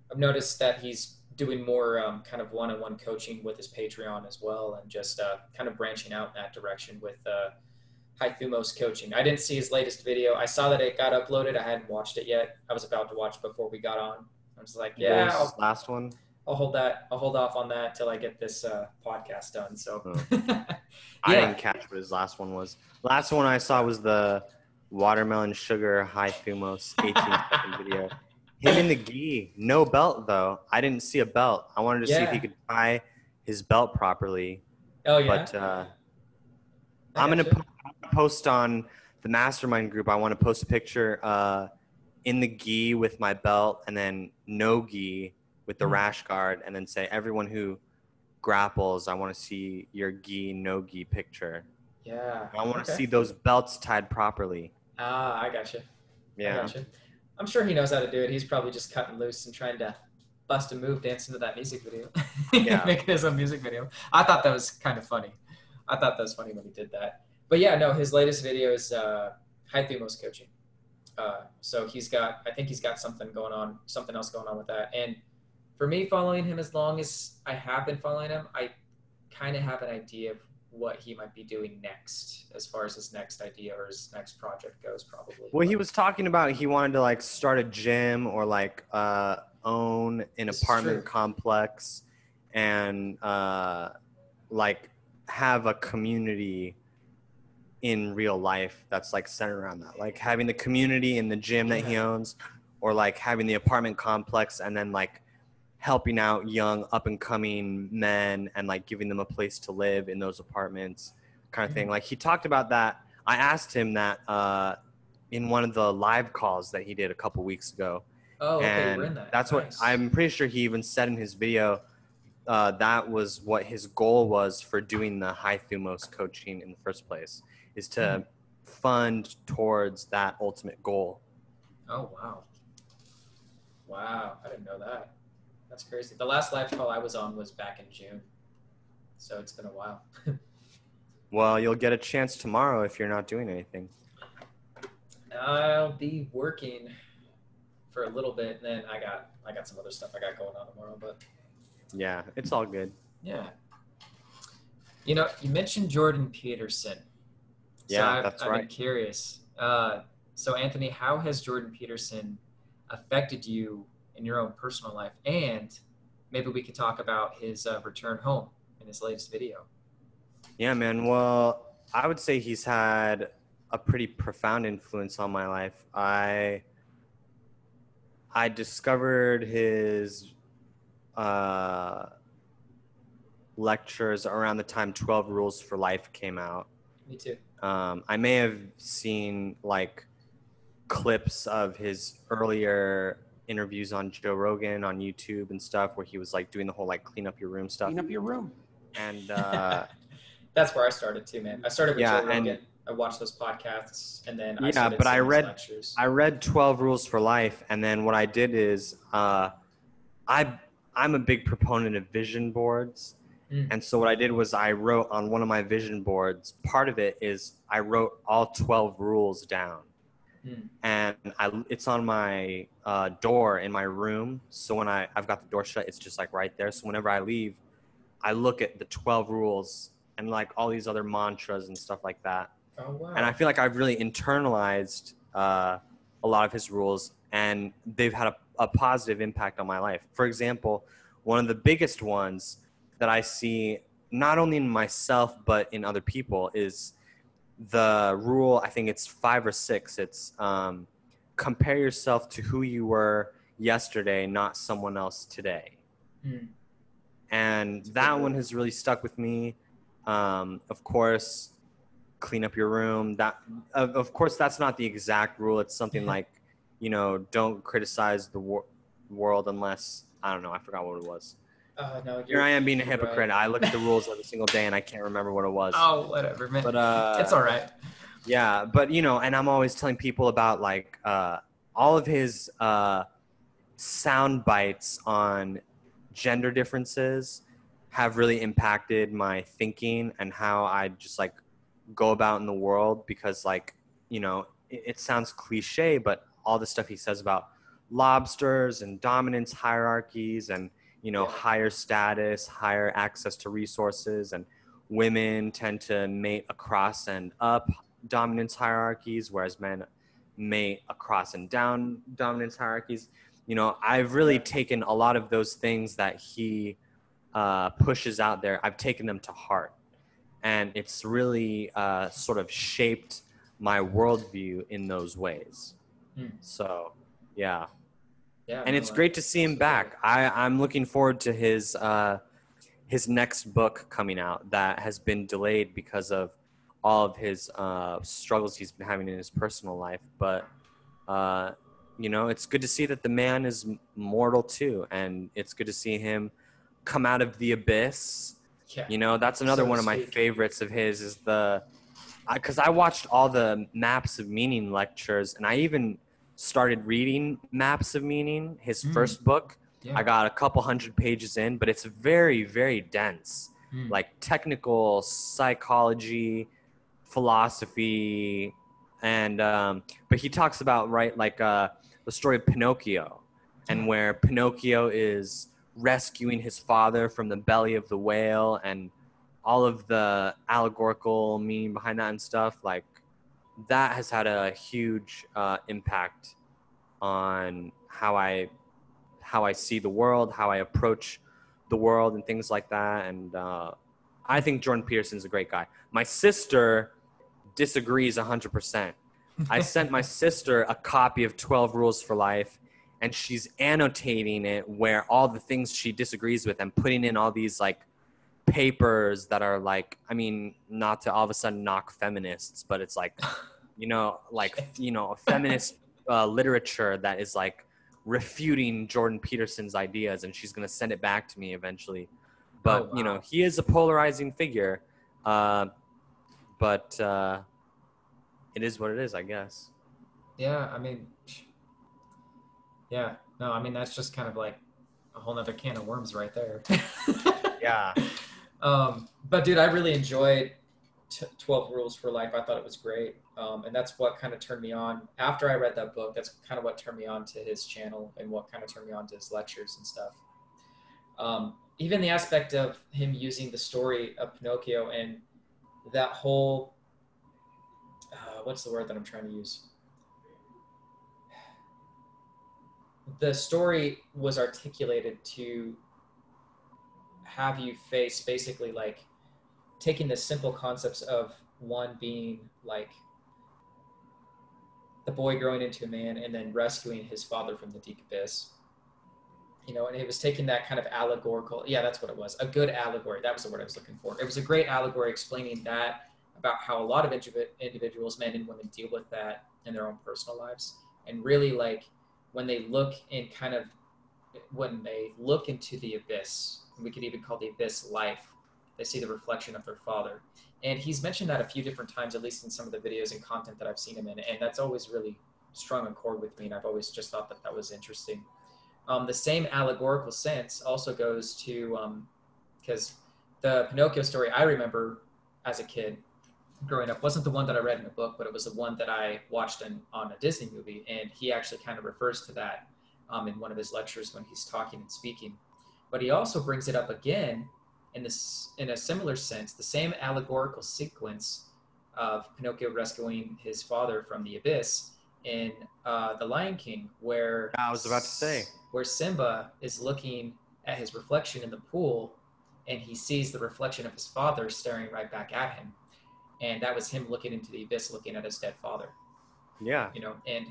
I've noticed that he's doing more kind of one-on-one coaching with his Patreon as well, and just kind of branching out in that direction with High Thumos coaching. I didn't see his latest video. I saw that it got uploaded. I hadn't watched it yet. I was about to watch before we got on. I was like, yeah, last one. I'll hold off on that till I get this podcast done. So I didn't catch what his last one was. Last one I saw was the watermelon sugar High Thumos 18-second video. Him in the gi, no belt though. I didn't see a belt. I wanted to see if he could tie his belt properly. Oh yeah. But I'm gonna post on the mastermind group. I want to post a picture in the gi with my belt, and then no gi with the rash guard, and then say, everyone who grapples, I want to see your gi, no gi picture. Yeah. I want to see those belts tied properly. I gotcha. Yeah. I gotcha. I'm sure he knows how to do it. He's probably just cutting loose and trying to bust a move dancing to that music video. Yeah. Making his own music video. I thought that was kind of funny. I thought that was funny when he did that. But yeah, no, his latest video is High Thumos coaching. So I think he's got something else going on with that. And for me, following him as long as I have been following him, I kind of have an idea of what he might be doing next as far as his next idea or his next project goes, probably. Well, he was talking about he wanted to like start a gym or like own an apartment complex and like have a community in real life that's like centered around that, like having the community in the gym that he owns, or like having the apartment complex and then like helping out young up and coming men and like giving them a place to live in those apartments kind of thing. Like he talked about that. I asked him that in one of the live calls that he did a couple weeks ago. Oh, okay, and we're in that. That's nice. What I'm pretty sure he even said in his video. That was what his goal was for doing the High Thumos coaching in the first place, is to fund towards that ultimate goal. Oh, wow. Wow, I didn't know that. That's crazy. The last live call I was on was back in June, so it's been a while. Well, you'll get a chance tomorrow if you're not doing anything. I'll be working for a little bit, and then I got some other stuff I got going on tomorrow, but yeah, it's all good. Yeah. You know, you mentioned Jordan Peterson. Yeah, that's right. I'm curious. So Anthony, how has Jordan Peterson affected you in your own personal life? And maybe we could talk about his return home in his latest video. Yeah, man. Well, I would say he's had a pretty profound influence on my life. I discovered his uh, lectures around the time 12 Rules for Life came out. Me too. I may have seen like clips of his earlier interviews on Joe Rogan on YouTube and stuff where he was like doing the whole like clean up your room stuff. Clean up your room. And that's where I started too, man. I started with yeah, Joe Rogan. I watched those podcasts, and then I started but seeing his lectures. I read 12 Rules for Life, and then what I did is I'm a big proponent of vision boards. And so what I did was I wrote on one of my vision boards, part of it is I wrote all 12 rules down. And it's on my door in my room. So when I've got the door shut, it's just like right there. So whenever I leave, I look at the 12 rules and like all these other mantras and stuff like that. Oh, wow. And I feel like I've really internalized a lot of his rules, and they've had a positive impact on my life. For example, one of the biggest ones that I see not only in myself but in other people is the rule. I think it's 5 or 6. It's compare yourself to who you were yesterday, not someone else today. And that one has really stuck with me. Of course, clean up your room. That of course that's not the exact rule. It's something like, don't criticize the world unless, I don't know, I forgot what it was. No, here I am being a hypocrite. Right. I look at the rules every single day and I can't remember what it was. Oh, whatever, man. But it's all right. Yeah, but and I'm always telling people about like all of his sound bites on gender differences have really impacted my thinking and how I just like go about in the world, because like, it sounds cliche, but all the stuff he says about lobsters and dominance hierarchies and higher status, higher access to resources, and women tend to mate across and up dominance hierarchies, whereas men mate across and down dominance hierarchies. I've really taken a lot of those things that he pushes out there. I've taken them to heart, and it's really sort of shaped my worldview in those ways. So, yeah. Yeah, and it's great to see him back. I'm looking forward to his next book coming out that has been delayed because of all of his struggles he's been having in his personal life. But, it's good to see that the man is mortal too. And it's good to see him come out of the abyss. Yeah. That's another one of my favorites of his is because I watched all the Maps of Meaning lectures, and I even started reading Maps of Meaning, his first book. Yeah. I got a couple hundred pages in, but it's very, very dense, like technical psychology, philosophy, and but he talks about the story of Pinocchio, and where Pinocchio is rescuing his father from the belly of the whale, and all of the allegorical meaning behind that and stuff. Like, that has had a huge impact on how I see the world, how I approach the world, and things like that. And I think Jordan Peterson's a great guy. My sister disagrees 100%. I sent my sister a copy of 12 Rules for Life, and she's annotating it where all the things she disagrees with and putting in all these like papers that are like, I mean, not to all of a sudden knock feminists, but it's like, feminist literature that is like refuting Jordan Peterson's ideas, and she's going to send it back to me eventually. But, he is a polarizing figure. But it is what it is, I guess. Yeah, I mean, yeah. No, I mean, that's just kind of like a whole nother can of worms right there. Yeah. But dude, I really enjoyed 12 Rules for Life. I thought it was great. And that's what kind of turned me on. After I read that book, that's kind of what turned me on to his channel and what kind of turned me on to his lectures and stuff. Even the aspect of him using the story of Pinocchio and that whole, what's the word that I'm trying to use? The story was articulated to have you face basically like taking the simple concepts of one being like the boy growing into a man and then rescuing his father from the deep abyss. You know, and it was taking that kind of allegorical, yeah, that's what it was, a good allegory. That was the word I was looking for. It was a great allegory explaining that about how a lot of individuals, men and women, deal with that in their own personal lives. And really, like, when they look in kind of, when they look into the abyss, we could even call the abyss life, they see the reflection of their father. And he's mentioned that a few different times, at least in some of the videos and content that I've seen him in. And that's always really strung a chord with me. And I've always just thought that that was interesting. The same allegorical sense also goes to, because the Pinocchio story I remember as a kid growing up wasn't the one that I read in a book, but it was the one that I watched on a Disney movie. And he actually kind of refers to that in one of his lectures when he's talking and speaking. But he also brings it up again in a similar sense, the same allegorical sequence of Pinocchio rescuing his father from the abyss in The Lion King, where I was about to say, where Simba is looking at his reflection in the pool and he sees the reflection of his father staring right back at him. And that was him looking into the abyss, looking at his dead father. yeah. You know, and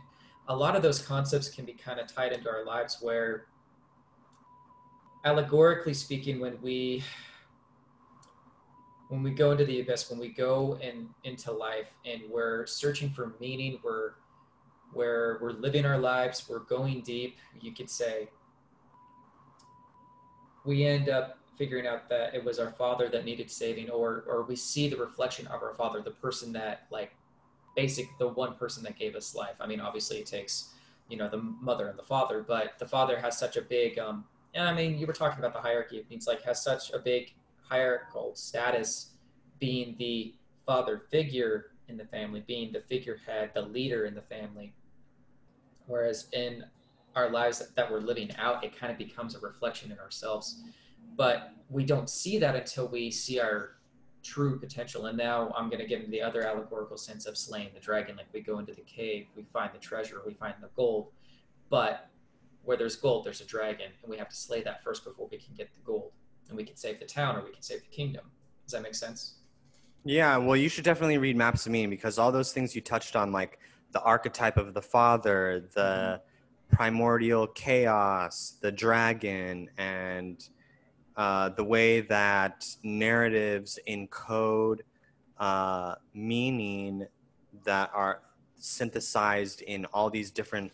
a lot of those concepts can be kind of tied into our lives where, allegorically speaking, when we go into the abyss, when we go into life and we're searching for meaning, we're living our lives, we're going deep, you could say, we end up figuring out that it was our father that needed saving, or we see the reflection of our father, the person that, like, the one person that gave us life. I mean, obviously it takes, you know, the mother and the father, but the father has such a big, and I mean, you were talking about the hierarchy. It means, like, has such a big hierarchical status, being the father figure in the family, being the figurehead, the leader in the family. Whereas in our lives that we're living out, it kind of becomes a reflection in ourselves. But we don't see that until we see our true potential. And now I'm going to get into the other allegorical sense of slaying the dragon. Like, we go into the cave, we find the treasure, we find the gold. But where there's gold, there's a dragon. And we have to slay that first before we can get the gold. And we can save the town, or we can save the kingdom. Does that make sense? Yeah, well, you should definitely read Maps of Meaning, because all those things you touched on, like the archetype of the father, the primordial chaos, the dragon, and the way that narratives encode meaning that are synthesized in all these different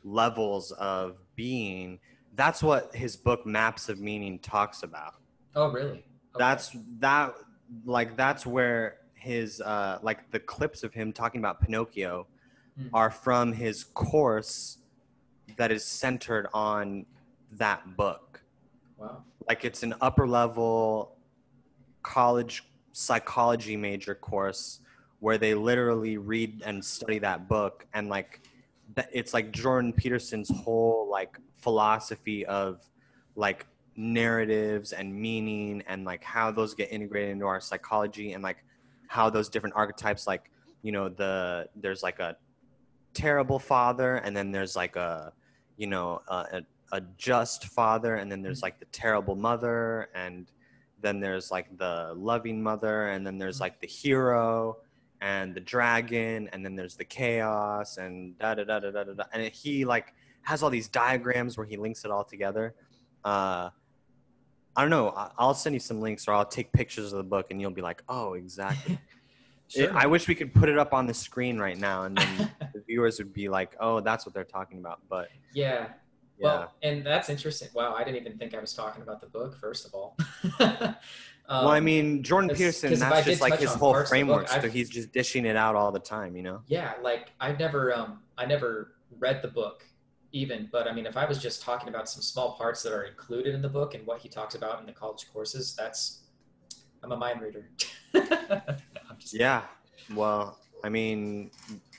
levels of being. That's what his book Maps of Meaning talks about. Oh, really? Okay. That's where his like the clips of him talking about Pinocchio Mm. are from his course that is centered on that book. Wow. Like, it's an upper level college psychology major course where they literally read and study that book, and like it's like Jordan Peterson's whole like philosophy of like narratives and meaning, and like how those get integrated into our psychology, and like how those different archetypes, like, you know, there's like a terrible father, and then there's like a, you know, a just father, and then there's like the terrible mother, and then there's like the loving mother, and then there's like the hero and the dragon, and then there's the chaos, and da da da da da da. And he like has all these diagrams where he links it all together. I don't know. I'll send you some links, or I'll take pictures of the book, and you'll be like, oh, exactly. Sure. I wish we could put it up on the screen right now, and then the viewers would be like, oh, that's what they're talking about. But Yeah. yeah. Well, and that's interesting. Wow, I didn't even think I was talking about the book, first of all. Well, I mean, Jordan Peterson, Because if I that's did just like touch his on whole parts of the book, framework. So he's just dishing it out all the time, you know? yeah, like I never read the book even, but I mean, if I was just talking about some small parts that are included in the book and what he talks about in the college courses, I'm a mind reader. I'm just Yeah. Well, I mean,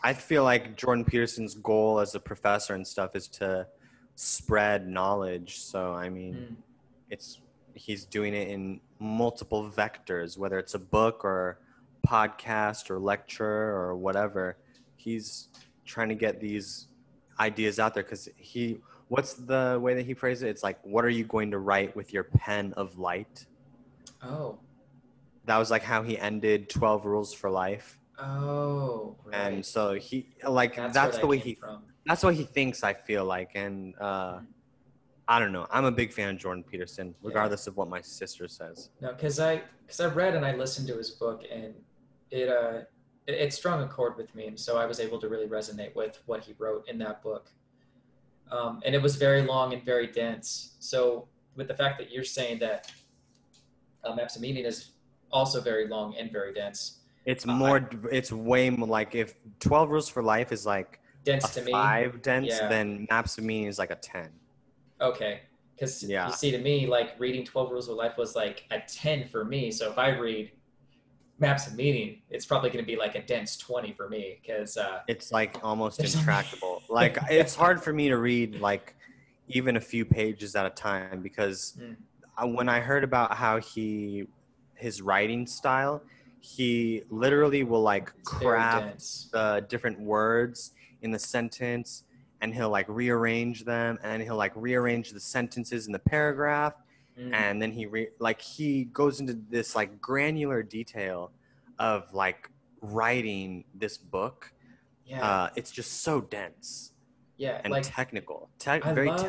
I feel like Jordan Peterson's goal as a professor and stuff is to spread knowledge. So, I mean, he's doing it in multiple vectors, whether it's a book or podcast or lecture or whatever. He's trying to get these ideas out there, because what's the way that he phrased it? It's like, what are you going to write with your pen of light? Oh. That was like how he ended 12 Rules for Life. Oh, And right. so he like That's where that's the that way came from. that's what he thinks, I feel like. And I don't know. I'm a big fan of Jordan Peterson, Yeah. regardless of what my sister says. No, because I read and I listened to his book, and it strung a chord with me, and so I was able to really resonate with what he wrote in that book. And it was very long and very dense. So with the fact that you're saying that Maps of Meaning is also very long and very dense, It's I more. It's way more like if 12 Rules for Life is like a dense to me, 5 dense, yeah, then Maps of Meaning is like a 10. okay. Because you Yeah. see, to me, like reading 12 Rules of Life was like a 10 for me. So if I read Maps of Meaning, it's probably going to be like a dense 20 for me because It's like almost there's only intractable. Like it's hard for me to read like even a few pages at a time because Mm, when I heard about how his writing style, he literally will like it's very craft dense. the different words in the sentence and he'll like rearrange them and he'll like rearrange the sentences in the paragraph Mm, and then he goes into this like granular detail of like writing this book. yeah, It's just so dense yeah. and Like technical, I very technical.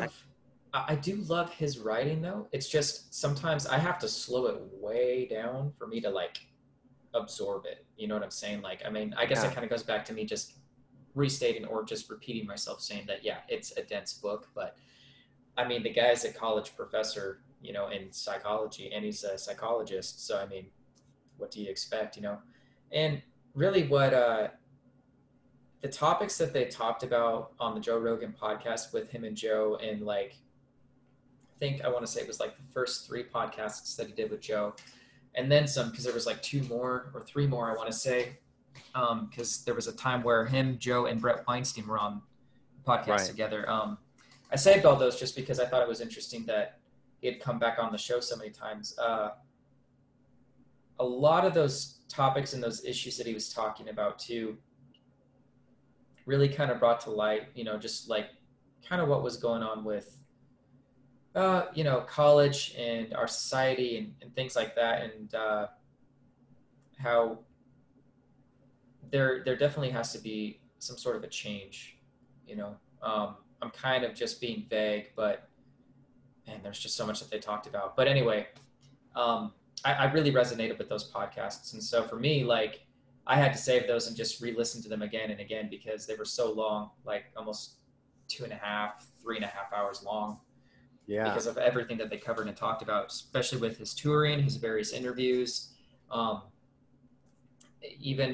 love, I do love his writing though. It's just sometimes I have to slow it way down for me to like absorb it. You know what I'm saying? Like, I mean, I guess it Yeah, kind of goes back to me just restating or just repeating myself saying that, yeah, it's a dense book. But I mean, the guy's a college professor, in psychology, and he's a psychologist. So, I mean, what do you expect? And really, what the topics that they talked about on the Joe Rogan podcast with him and Joe, and like, I think I want to say it was like the first three podcasts that he did with Joe, and then some because there was like two more or three more I want to say because there was a time where him, Joe, and Brett Weinstein were on the podcast right. together. I saved all those just because I thought it was interesting that he had come back on the show so many times. A lot of those topics and those issues that he was talking about too really kind of brought to light, just like kind of what was going on with, college and our society and things like that, and how there definitely has to be some sort of a change. You know, I'm kind of just being vague, but man, there's just so much that they talked about. But anyway, I really resonated with those podcasts, and so for me, like I had to save those and just re-listen to them again and again because they were so long, like almost 2.5, 3.5 hours long, Yeah. because of everything that they covered and talked about, especially with his touring, his various interviews. Um, even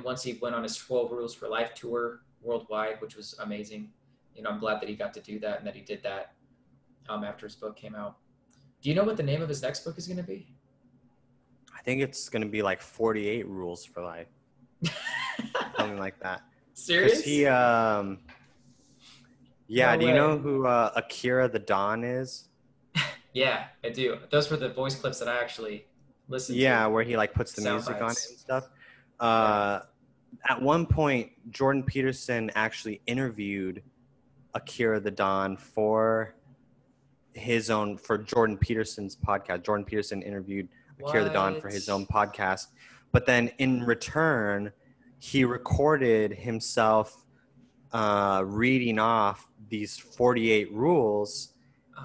once he went on his 12 Rules for Life tour worldwide, which was amazing. I'm glad that he got to do that and that he did that after his book came out. Do you know what the name of his next book is going to be? I think it's going to be like 48 Rules for Life, something like that. Because Serious? yeah, No do you way. know who Akira the Don is? Yeah, I do. Those were the voice clips that I actually listened to. Yeah, where he like puts the Sound music on it bites. and stuff. Yeah. Uh, at one point, Jordan Peterson actually interviewed Akira the Don for Jordan Peterson's podcast. Jordan Peterson interviewed Akira the Don for What? his own podcast. But then in return, he recorded himself reading off these 48 rules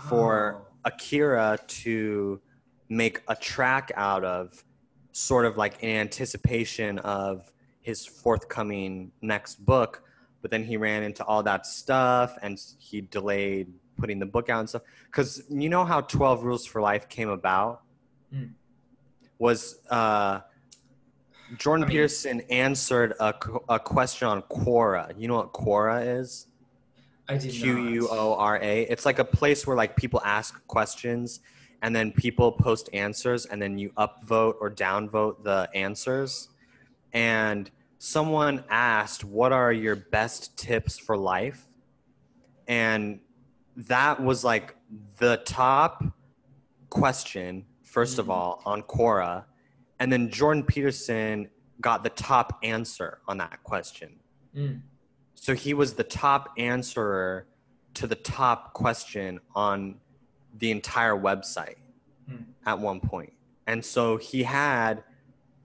for Oh. Akira to make a track out of, sort of like in anticipation of his forthcoming next book. But then he ran into all that stuff and he delayed putting the book out and stuff. Because you know how 12 Rules for Life came about? Hmm. Was Jordan I mean, Peterson answered a question on Quora. You know what Quora is? I do not. Quora. It's like a place where like people ask questions and then people post answers and then you upvote or downvote the answers. And someone asked, "What are your best tips for life?" And that was like the top question, first of Mm, all, on Quora. And then Jordan Peterson got the top answer on that question. mm. So he was the top answerer to the top question on the entire website at one point. And so he had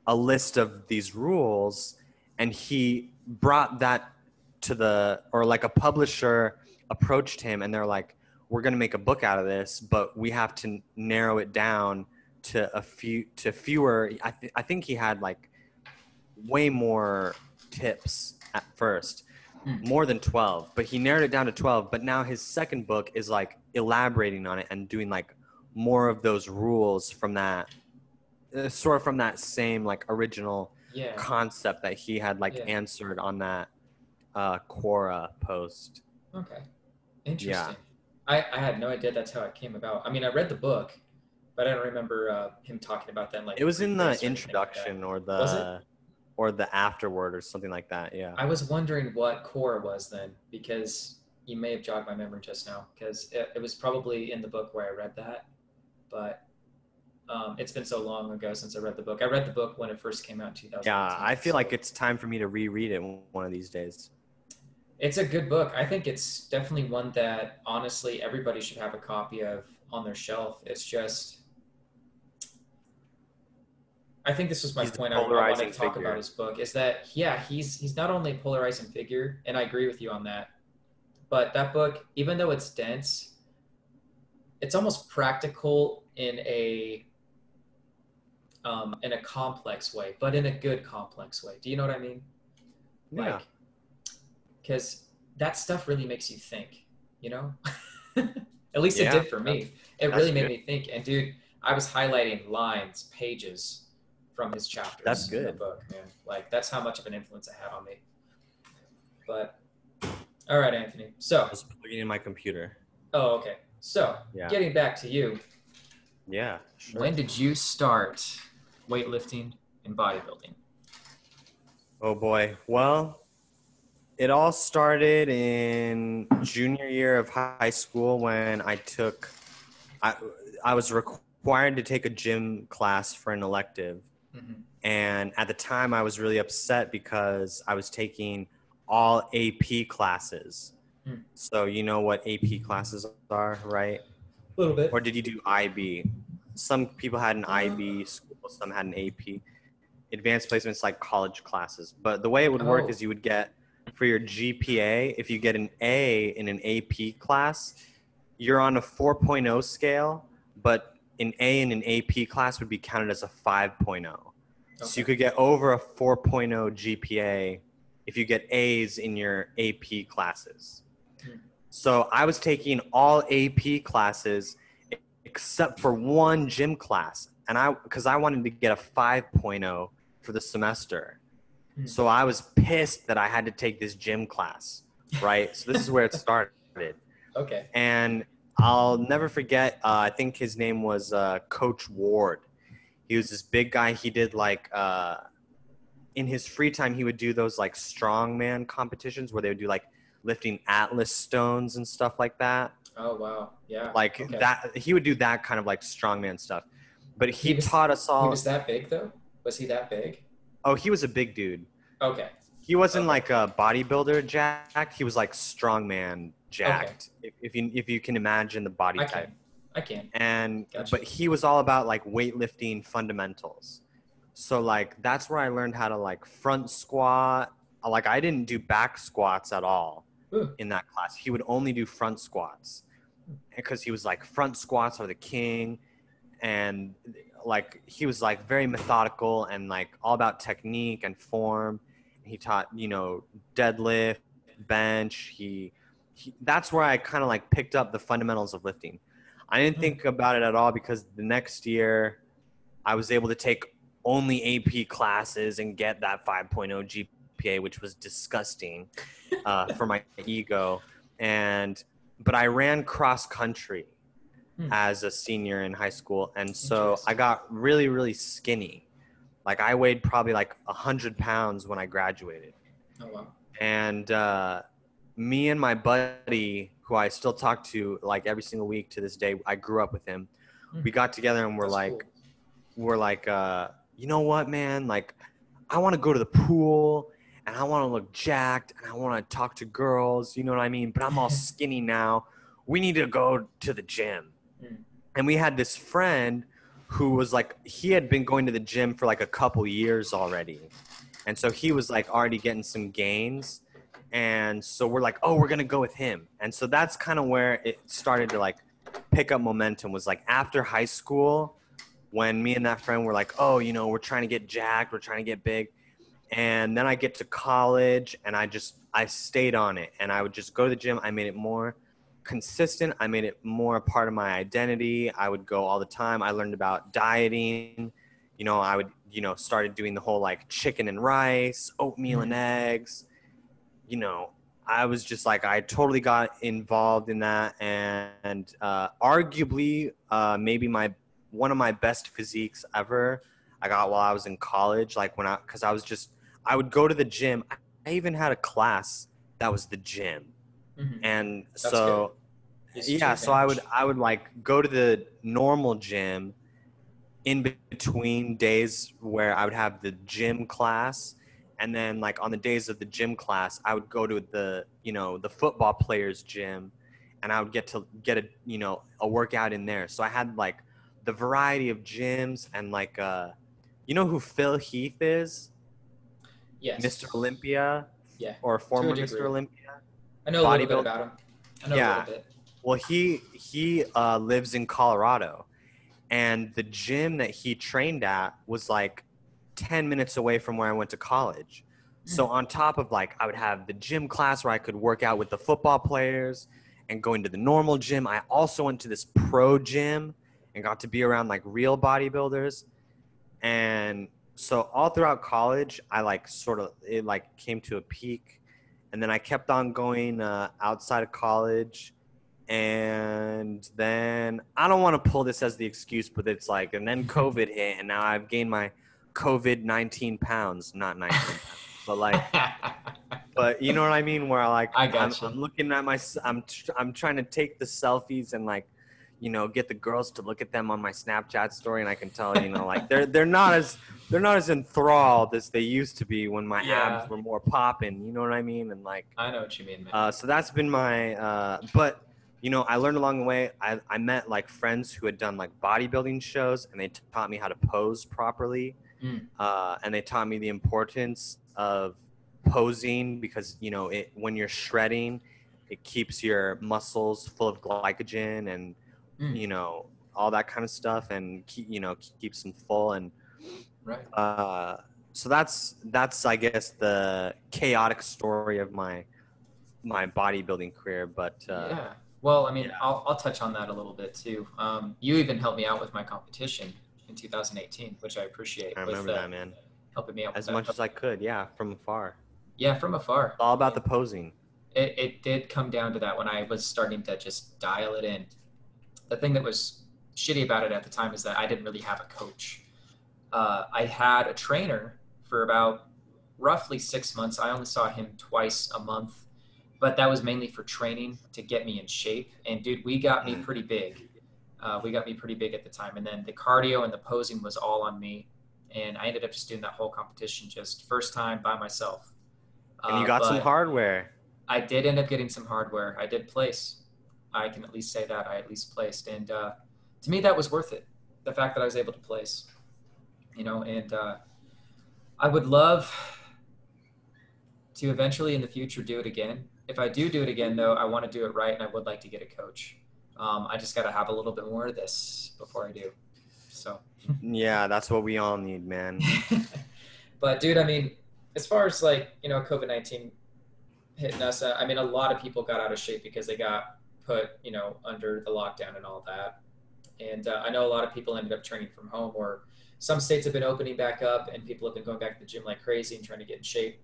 a list of these rules, and he brought that or like a publisher approached him and they're like, we're going to make a book out of this, but we have to narrow it down to fewer. I think he had like way more tips at first, more than 12, but he narrowed it down to 12. But now his second book is like elaborating on it and doing like more of those rules from that sort of from that same like original concept that he had like answered on that Quora post. Okay. Interesting. I had no idea that's how it came about. I mean, I read the book, but I don't remember him talking about that. Like, it was in the introduction or the afterword or something like that. Yeah. I was wondering what Quora was then, because you may have jogged my memory just now, because it was probably in the book where I read that, but it's been so long ago since I read the book. I read the book when it first came out in 2018. Yeah, I feel like it's time for me to reread it one of these days. It's a good book. I think it's definitely one that, honestly, everybody should have a copy of on their shelf. It's just, I think this was my point. I wanted to talk about his book is that, he's not only a polarizing figure, and I agree with you on that, but that book, even though it's dense, it's almost practical in a complex way, but in a good complex way. Do you know what I mean? Yeah. Like, because that stuff really makes you think, you know? At least it did for me. It really made me think. And dude, I was highlighting lines, pages from his chapters. That's good. In the book, man. Like, that's how much of an influence it had on me. But, all right, Anthony. So. I was plugging in my computer. Oh, okay. So, getting back to you. Yeah, sure. When did you start weightlifting and bodybuilding? Oh, boy. Well, it all started in junior year of high school when I was required to take a gym class for an elective. Mm-hmm. And at the time I was really upset because I was taking all AP classes. Mm. So you know what AP classes are, right? A little bit. Or did you do IB? Some people had an IB school, some had an AP. Advanced placement's like college classes. But the way it would work is you would get, for your GPA, if you get an A in an AP class, you're on a 4.0 scale, but an A in an AP class would be counted as a 5.0. Okay. So you could get over a 4.0 GPA if you get A's in your AP classes. So I was taking all AP classes except for one gym class, and because I wanted to get a 5.0 for the semester. So I was pissed that I had to take this gym class, right? So this is where it started. Okay. And I'll never forget, I think his name was Coach Ward. He was this big guy. He did like, in his free time, he would do those like strongman competitions where they would do like lifting Atlas stones and stuff like that. Oh, wow. Yeah. Like that, he would do that kind of like strongman stuff. But he taught us all. He was that big though? Was he that big? Oh, he was a big dude. Okay. He wasn't like a bodybuilder jacked. He was like strongman jacked. Okay. If you can imagine the body type. I can. And but he was all about like weightlifting fundamentals. So like that's where I learned how to like front squat. Like I didn't do back squats at all in that class. He would only do front squats because he was like front squats are the king, and like he was like very methodical and like all about technique and form. He taught, you know, deadlift, bench. He that's where I kind of like picked up the fundamentals of lifting. I didn't think about it at all because the next year I was able to take only AP classes and get that 5.0 GPA, which was disgusting for my ego. But I ran cross country as a senior in high school. And so I got really, really skinny. Like I weighed probably like 100 pounds when I graduated. Oh, wow. And me and my buddy, who I still talk to like every single week to this day, I grew up with him. We got together and we're like, you know what, man? Like, I want to go to the pool and I want to look jacked and I want to talk to girls, you know what I mean? But I'm all skinny now. We need to go to the gym. Mm. And we had this friend who was like, he had been going to the gym for like a couple years already. And so he was like already getting some gains. And so we're like, oh, we're going to go with him. And so that's kind of where it started to like pick up momentum, was like after high school, when me and that friend were like, oh, you know, we're trying to get jacked, we're trying to get big. And then I get to college and I stayed on it, and I would just go to the gym. I made it more consistent. I made it more a part of my identity. I would go all the time. I learned about dieting. You know, I would, you know, started doing the whole like chicken and rice, oatmeal and eggs. You know, I was just like, I totally got involved in that. And arguably, maybe one of my best physiques ever I got while I was in college. Like because I would go to the gym. I even had a class that was the gym. Mm-hmm. And That's so, yeah, so I would like go to the normal gym in between days where I would have the gym class. And then like on the days of the gym class, I would go to the, you know, the football players gym, and I would get a, you know, a workout in there. So I had like the variety of gyms, and like, you know who Phil Heath is? Yes. Mr. Olympia, Yeah. or To a former degree. Mr. Olympia. I know a little bit Bodybuilder. about him. I know a Yeah. little bit. Well, he lives in Colorado, and the gym that he trained at was like 10 minutes away from where I went to college. So on top of like, I would have the gym class where I could work out with the football players and going to the normal gym. I also went to this pro gym and got to be around like real bodybuilders. And so all throughout college, I like it like came to a peak. And then I kept on going outside of college. And then I don't want to pull this as the excuse, but it's like, and then COVID hit, and now I've gained my COVID 19 pounds, not 19 pounds, but like, but you know what I mean? Where like, I I'm got you. looking at I'm trying to take the selfies and like, you know, get the girls to look at them on my Snapchat story, and I can tell, you know, like they're not as enthralled as they used to be when my abs were more popping. You know what I mean? And like, I know what you mean, man. so that's been my, but you know, I learned along the way. I met like friends who had done like bodybuilding shows, and they taught me how to pose properly. And they taught me the importance of posing, because, you know, when you're shredding, it keeps your muscles full of glycogen and, you know, all that kind of stuff, and keeps them full. And right. So that's I guess the chaotic story of my bodybuilding career. But yeah. Well, I mean, I'll touch on that a little bit too. You even helped me out with my competition in 2018, which I appreciate. I remember that, man. Helping me out as with much that. as I could, yeah, from afar. Yeah, from afar. It's all about the posing. It did come down to that when I was starting to just dial it in. The thing that was shitty about it at the time is that I didn't really have a coach. I had a trainer for about roughly 6 months. I only saw him twice a month, but that was mainly for training to get me in shape. And dude, we got me pretty big. We got me pretty big at the time. And then the cardio and the posing was all on me. And I ended up just doing that whole competition just first time by myself. And you got some hardware. I did end up getting some hardware. I did place. I can at least say that I at least placed. And to me, that was worth it. The fact that I was able to place, you know, and I would love to eventually in the future do it again. If I do it again, though, I want to do it right, and I would like to get a coach. I just got to have a little bit more of this before I do. So. Yeah, that's what we all need, man. But dude, I mean, as far as like, you know, COVID-19 hitting us, I mean, a lot of people got out of shape because they got put, you know, under the lockdown and all that. And I know a lot of people ended up training from home, or some states have been opening back up and people have been going back to the gym like crazy and trying to get in shape.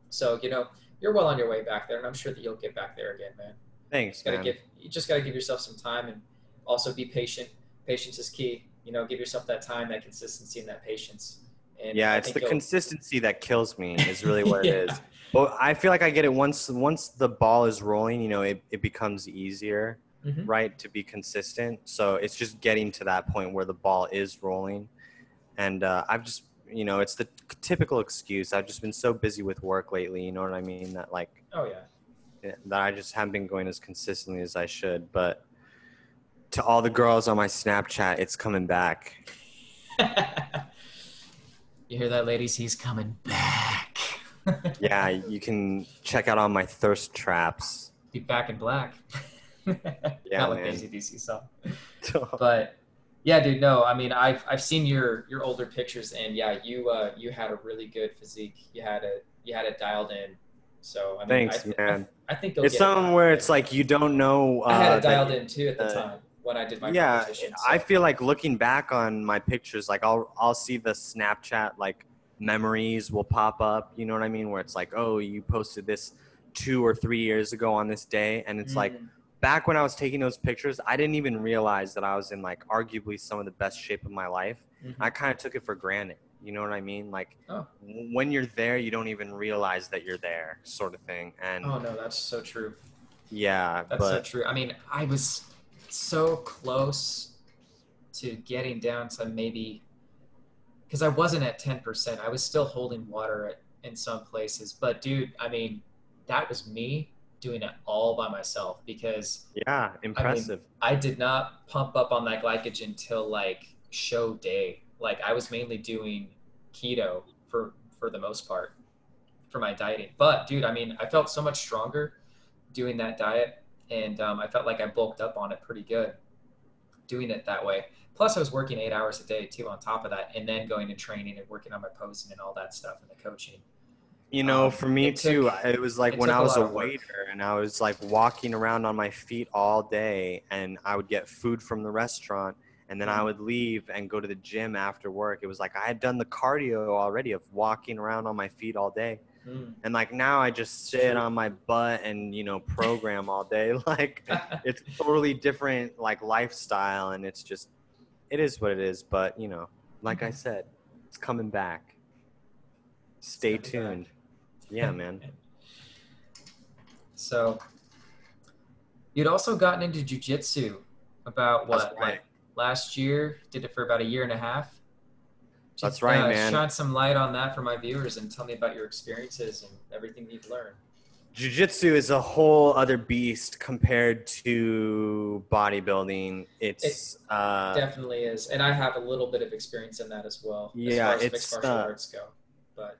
So, you know, you're well on your way back there, and I'm sure that you'll get back there again, man. Thanks, man. You just got to give yourself some time, and also be patient. Patience is key. You know, give yourself that time, that consistency, and that patience. And yeah, it's the consistency that kills me is really what it is. But I feel like I get it once the ball is rolling, you know, it becomes easier, right, to be consistent. So it's just getting to that point where the ball is rolling. And I've just you know, it's the typical excuse. I've just been so busy with work lately, you know what I mean? That like, Oh yeah. that I just haven't been going as consistently as I should. But to all the girls on my Snapchat, it's coming back. You hear that, ladies? He's coming back. Yeah, you can check out all my thirst traps. Be back in black. Yeah, Not like man. the ACDC song. But yeah, dude, no, I mean, I've seen your older pictures, and yeah, you had a really good physique. You had it dialed in. So I mean, Thanks, man. I think you'll It's get it something back. where it's like you don't know. I had it that dialed in too at the time when I did my yeah, competition. I So. feel like looking back on my pictures, like I'll see the Snapchat like memories will pop up. You know what I mean? Where it's like, oh, you posted this 2 or 3 years ago on this day, and it's like back when I was taking those pictures, I didn't even realize that I was in like arguably some of the best shape of my life. I kind of took it for granted. You know what I mean? Like when you're there, you don't even realize that you're there, sort of thing. And oh no, that's so true. yeah, That's so true. I mean, I was so close to getting down to maybe, because I wasn't at 10%. I was still holding water in some places. But dude, I mean, that was me doing it all by myself because yeah, impressive. I did not pump up on that glycogen till like show day. Like I was mainly doing keto for the most part for my dieting. But dude, I mean, I felt so much stronger doing that diet, and I felt like I bulked up on it pretty good doing it that way. Plus, I was working 8 hours a day too on top of that, and then going and training and working on my posing and all that stuff and the coaching. You know, for me too, it was like when I was a waiter and I was like walking around on my feet all day, and I would get food from the restaurant, and then I would leave and go to the gym after work. It was like I had done the cardio already of walking around on my feet all day. And like now I just sit on my butt and, you know, program all day. Like it's totally different like lifestyle, and it's just, it is what it is. But, you know, like I said, it's coming back. Stay tuned. Yeah, man. So you'd also gotten into jujitsu about what, like last year? Did it for about a year and a half. That's right, man. Shine some light on that for my viewers and tell me about your experiences and everything you've learned. Jiu-jitsu is a whole other beast compared to bodybuilding. It definitely is, and I have a little bit of experience in that as well. Yeah, as far as mixed martial arts go. But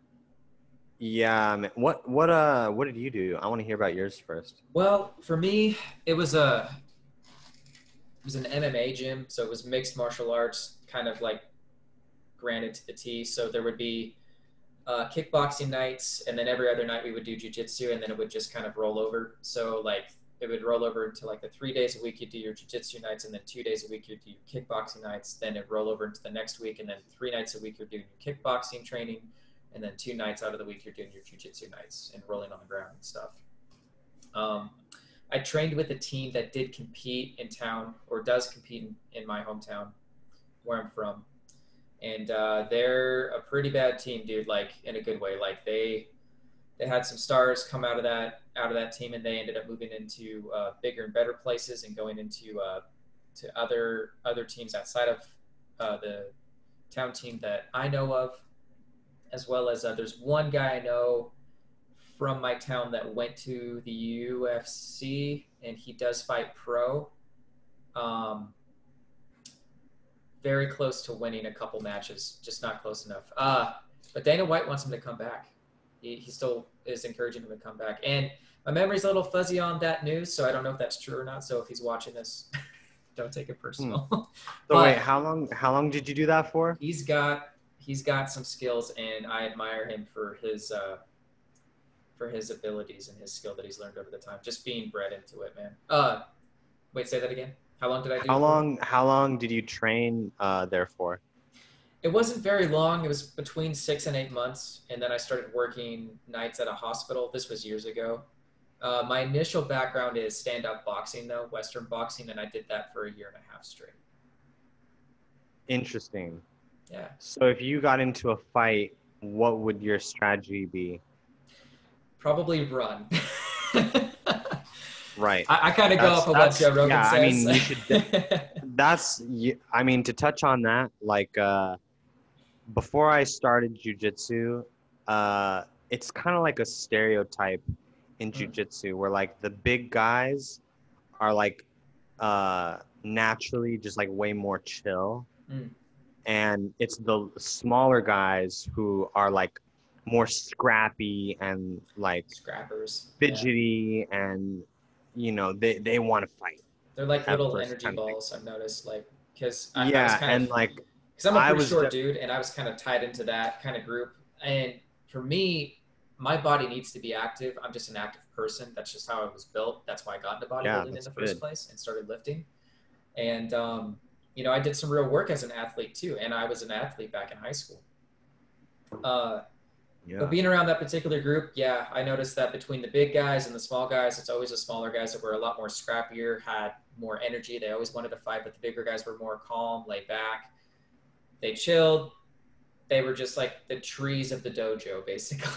yeah, man. What did you do? I want to hear about yours first. Well, for me, it was an MMA gym, so it was mixed martial arts, kind of like granted to the T. So there would be kickboxing nights, and then every other night we would do jiu-jitsu, and then it would just kind of roll over. So like it would roll over into like the 3 days a week you do your jiu-jitsu nights, and then 2 days a week you do your kickboxing nights. Then it roll over into the next week, and then 3 nights a week you're doing your kickboxing training, and then 2 nights out of the week you're doing your jiu-jitsu nights and rolling on the ground and stuff. I trained with a team that did compete in town, or does compete in my hometown where I'm from. And they're a pretty bad team, dude, like in a good way. Like they had some stars come out of that team, and they ended up moving into bigger and better places and going into to other teams outside of the town team that I know of, as well as there's one guy I know from my town that went to the UFC, and he does fight pro. Very close to winning a couple matches, just not close enough. But Dana White wants him to come back. He still is encouraging him to come back. And my memory's a little fuzzy on that news, so I don't know if that's true or not. So if he's watching this, don't take it personal. So wait, how long did you do that for? He's got some skills, and I admire him for his abilities and his skill that he's learned over the time. Just being bred into it, man. Wait, say that again. How long did I do? How long did you train there for? It wasn't very long. It was between 6 and 8 months, and then I started working nights at a hospital. This was years ago. My initial background is stand-up boxing, though, Western boxing, and I did that for a year and a half straight. Interesting. Yeah. So if you got into a fight, what would your strategy be? Probably run. Right. I kind of go off of what Joe Rogan says. I mean, you should. I mean, to touch on that, like, before I started jujitsu, it's kind of like a stereotype in Mm, jujitsu where like the big guys are like naturally just like way more chill, mm. and it's the smaller guys who are like more scrappy and like Scrappers. Yeah. fidgety, and they want to fight They're like at little first energy kind of thing. balls, I've noticed. Like, because I was Yeah, kind of, and like because I'm a I pretty was short dude and I was kind of tied into that kind of group. And for me, my body needs to be active. I'm just an active person. That's just how I was built. That's why I got into yeah, bodybuilding in that's the first good. place and started lifting. And, I did some real work as an athlete too. And I was an athlete back in high school. Uh, but Yeah. being around that particular group, yeah, I noticed that between the big guys and the small guys, it's always the smaller guys that were a lot more scrappier, had more energy. They always wanted to fight, but the bigger guys were more calm, laid back. They chilled. They were just like the trees of the dojo, basically.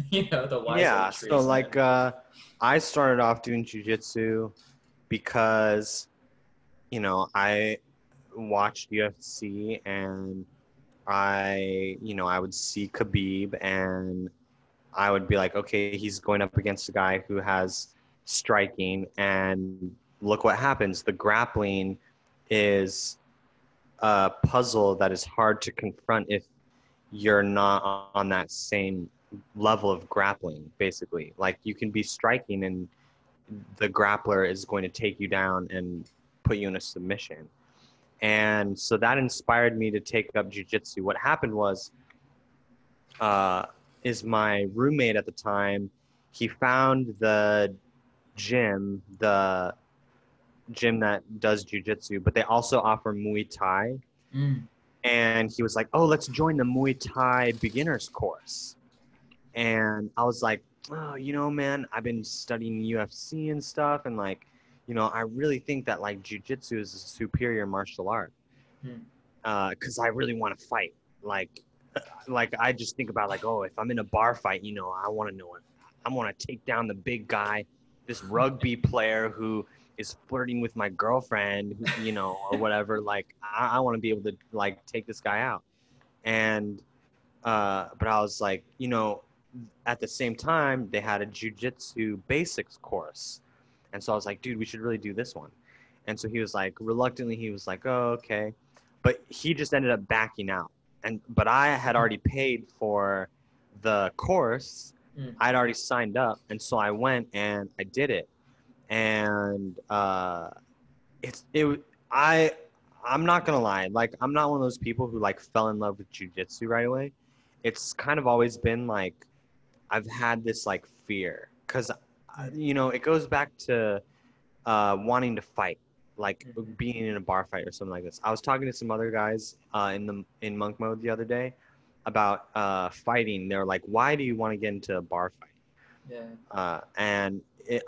The wise old Yeah, so trees, man. like I started off doing jujitsu because I watched UFC, and I would see Khabib, and I would be like, okay, he's going up against a guy who has striking, and look what happens. The grappling is a puzzle that is hard to confront if you're not on that same level of grappling, basically. Like you can be striking and the grappler is going to take you down and put you in a submission. And so that inspired me to take up jujitsu. What happened was, uh, is my roommate at the time, he found the gym that does jujitsu, but they also offer Muay Thai. Mm. And he was like, "Oh, let's join the Muay Thai beginners course." And I was like, "Oh, man, I've been studying UFC and stuff, and like, I really think that like jujitsu is a superior martial art, Mm. because I really want to fight. Like, like I just think about like, oh, if I'm in a bar fight, I want to know it. I want to take down the big guy, this rugby player who is flirting with my girlfriend, or whatever. Like, I want to be able to like take this guy out." And but I was like, at the same time, they had a jujitsu basics course. And so I was like, dude, we should really do this one. And so he was like, reluctantly, he was like, oh, okay. But he just ended up backing out. But I had already paid for the course. Mm. I'd already signed up. And so I went and I did it. And it's, it, I, I'm not gonna lie. Like, I'm not one of those people who like fell in love with jujitsu right away. It's kind of always been like, I've had this like fear because Mm. it goes back to wanting to fight, like Mm-hmm. being in a bar fight or something like this. I was talking to some other guys in monk mode the other day about fighting. They're like, "Why do you want to get into a bar fight?" Yeah.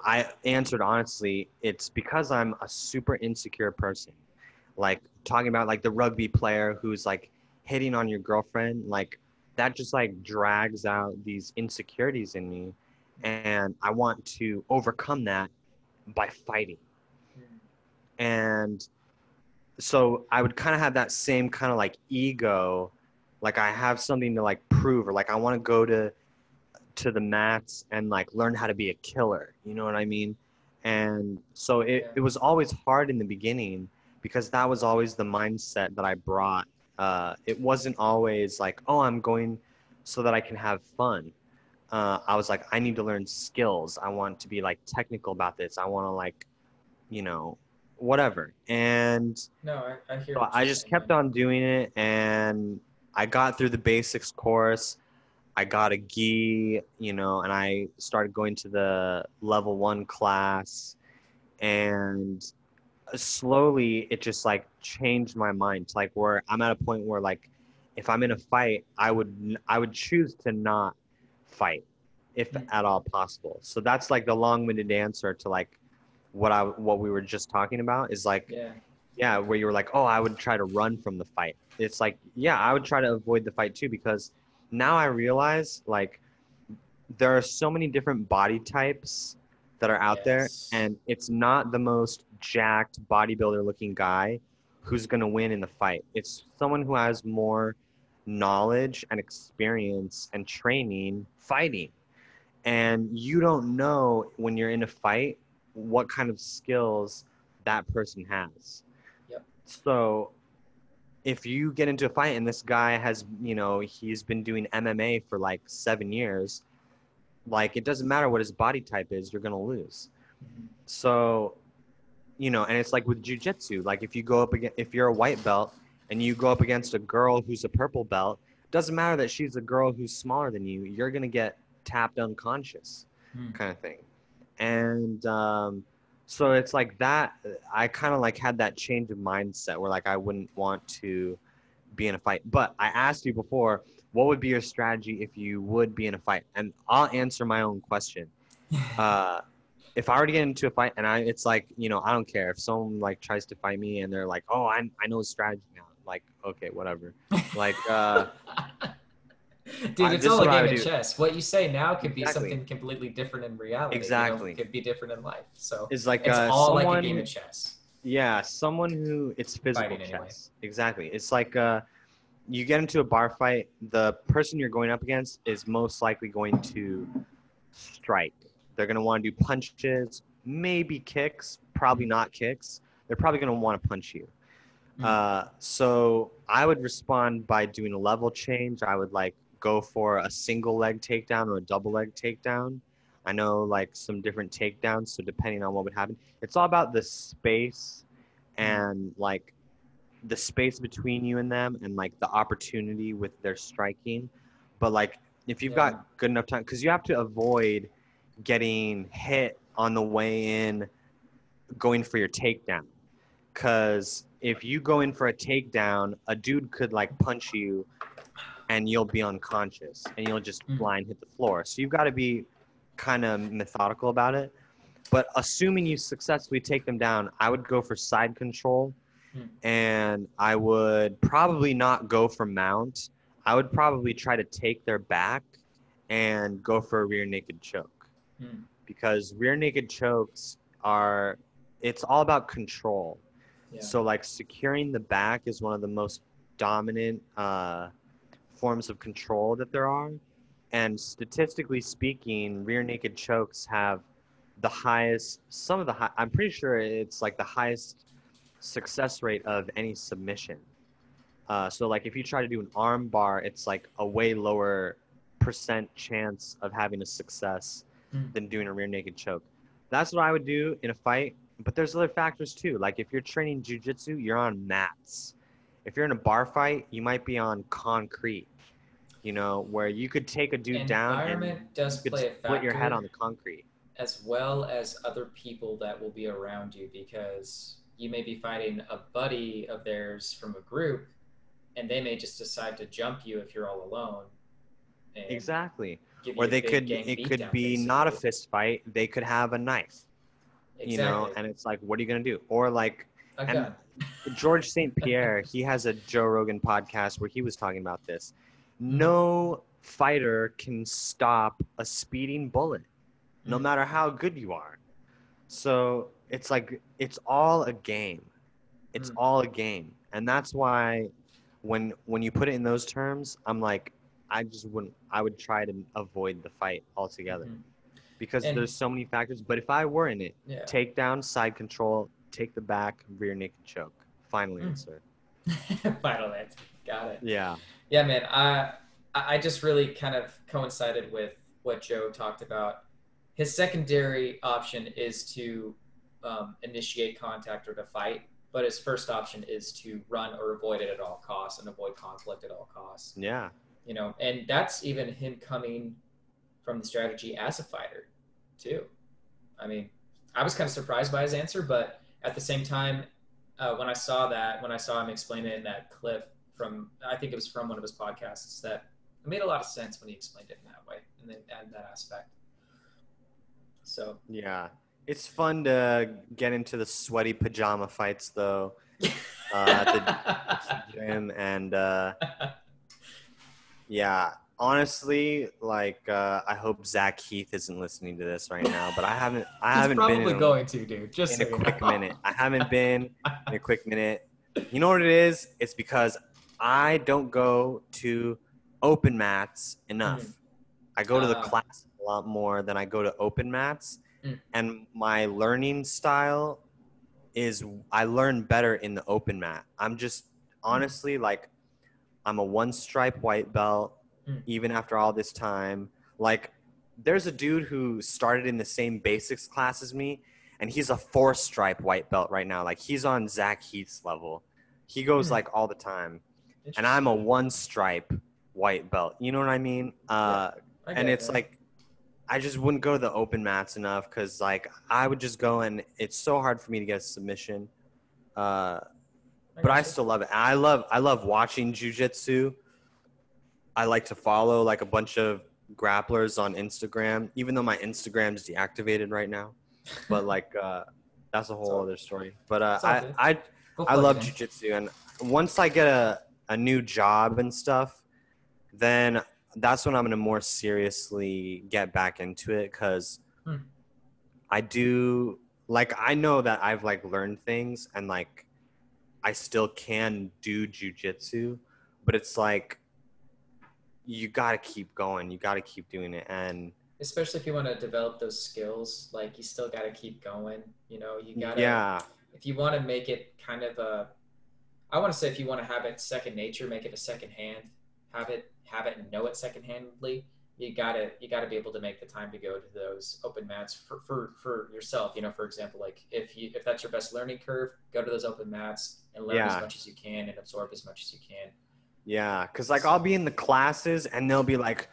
I answered honestly, it's because I'm a super insecure person. Like talking about like the rugby player who's like hitting on your girlfriend, like that just like drags out these insecurities in me, and I want to overcome that by fighting. Mm. And so I would kind of have that same kind of like ego, like I have something to like prove, or like I want to go to the mats and like learn how to be a killer. You know what I mean? And so Yeah. it was always hard in the beginning because that was always the mindset that I brought. It wasn't always like, oh, I'm going so that I can have fun. I was like, I need to learn skills. I want to be like technical about this. I want to like, you know, whatever. And No, I hear so what I you're just saying, kept man. on doing it, and I got through the basics course. I got a gi, and I started going to the level 1 class, and slowly it just like changed my mind to like where I'm at a point where like if I'm in a fight, I would choose to not fight if Mm. at all possible. So that's like the long-winded answer to like what we were just talking about is like, Yeah. yeah, where you were like, oh, I would try to run from the fight. It's like, yeah, I would try to avoid the fight too, because now I realize like there are so many different body types that are out there, Yes. and it's not the most jacked bodybuilder looking guy who's going to win in the fight. It's someone who has more knowledge and experience and training fighting. And you don't know when you're in a fight what kind of skills that person has. Yep. So if you get into a fight and this guy has, he's been doing MMA for like 7 years, like it doesn't matter what his body type is, you're going to lose. Mm-hmm. So, and it's like with jujitsu, like if you're a white belt and you go up against a girl who's a purple belt, doesn't matter that she's a girl who's smaller than you, you're going to get tapped unconscious kind of thing. And so it's like that. I kind of like had that change of mindset where like I wouldn't want to be in a fight. But I asked you before, what would be your strategy if you would be in a fight? And I'll answer my own question. If I were to get into a fight and it's like, I don't care if someone like tries to fight me and they're like, oh, I know a strategy now. Like, okay, whatever. Like, dude, it's all a game of chess. What you say now could be Exactly. something completely different in reality. Exactly. It could be different in life. So it's like it's all like a game of chess. Yeah, someone who it's physical Fighting chess. anyway. Exactly. It's like you get into a bar fight, the person you're going up against is most likely going to strike. They're going to want to do punches, maybe kicks, probably not kicks. They're probably going to want to punch you. So I would respond by doing a level change. I would like go for a single leg takedown or a double leg takedown. I know like some different takedowns, so depending on what would happen, it's all about the space and like the space between you and them and like the opportunity with their striking. But like if you've got good enough time, because you have to avoid getting hit on the way in going for your takedown. Because if you go in for a takedown, a dude could like punch you and you'll be unconscious and you'll just blind hit the floor. So you've got to be kind of methodical about it. But assuming you successfully take them down, I would go for side control and I would probably not go for mount. I would probably try to take their back and go for a rear naked choke. Because rear naked chokes it's all about control. Yeah. So like securing the back is one of the most dominant forms of control that there are. And statistically speaking, rear naked chokes have the highest, I'm pretty sure it's like the highest success rate of any submission. So like if you try to do an arm bar, it's like a way lower % chance of having a success than doing a rear naked choke. That's what I would do in a fight. But there's other factors too. Like if you're training jujitsu, you're on mats. If you're in a bar fight, you might be on concrete, where you could take a dude down and does play a factor, split your head on the concrete. As well as other people that will be around you, because you may be fighting a buddy of theirs from a group and they may just decide to jump you if you're all alone. Exactly. Or it could be not a fist fight. They could have a knife. Exactly. And it's like, what are you going to do? Or like, and George St. Pierre, he has a Joe Rogan podcast where he was talking about this. No fighter can stop a speeding bullet, no matter how good you are. So it's like, it's all a game. It's all a game. And that's why when you put it in those terms, I'm like, I would try to avoid the fight altogether. Because there's so many factors. But if I were in it, takedown, side control, take the back, rear naked choke. Final answer. Final answer. Got it. Yeah. Yeah, man. I just really kind of coincided with what Joe talked about. His secondary option is to initiate contact or to fight, but his first option is to run or avoid it at all costs and avoid conflict at all costs. Yeah. And that's even him coming from the strategy as a fighter too. I mean, I was kind of surprised by his answer, but at the same time, when I saw him explain it in that clip I think it was from one of his podcasts, that it made a lot of sense when he explained it in that way and then add that aspect. So yeah, it's fun to get into the sweaty pajama fights though at the gym, and yeah. Honestly, like I hope Zach Heath isn't listening to this right now, but I haven't probably been going to, dude. Just in a quick minute. I haven't been in a quick minute. You know what it is? It's because I don't go to open mats enough. Mm. I go to the class a lot more than I go to open mats. Mm. And my learning style is I learn better in the open mat. I'm just honestly like I'm a one stripe white belt Mm. even after all this time. Like there's a dude who started in the same basics class as me and he's a four stripe white belt right now. Like he's on Zach Heath's level. He goes Mm. like all the time. And I'm a Interesting. one stripe white belt. You know what I mean? Yeah, I And get it's that. like I just wouldn't go to the open mats enough because like I would just go and it's so hard for me to get a submission. Uh, I but I got you. still love it. I love watching jujitsu. I like to follow like a bunch of grapplers on Instagram, even though my Instagram's deactivated right now. But like that's a It's whole all, other story. But it's all good. We'll I plug it love in. jujitsu, and once I get a new job and stuff, then that's when I'm gonna more seriously get back into it because Hmm. I do like I know that I've like learned things and like I still can do jujitsu, but it's like you gotta keep going, you gotta keep doing it, and Especially if you want to develop those skills, like you still got to keep going. You gotta, yeah, if you want to make it kind of a, I want to say if you want to have it second nature, make it a second hand, have it and know it second handedly. You gotta be able to make the time to go to those open mats for yourself. For example, like if that's your best learning curve, go to those open mats and learn as yeah, much as you can and absorb as much as you can. yeah. Because like I'll So be in the classes and they'll be like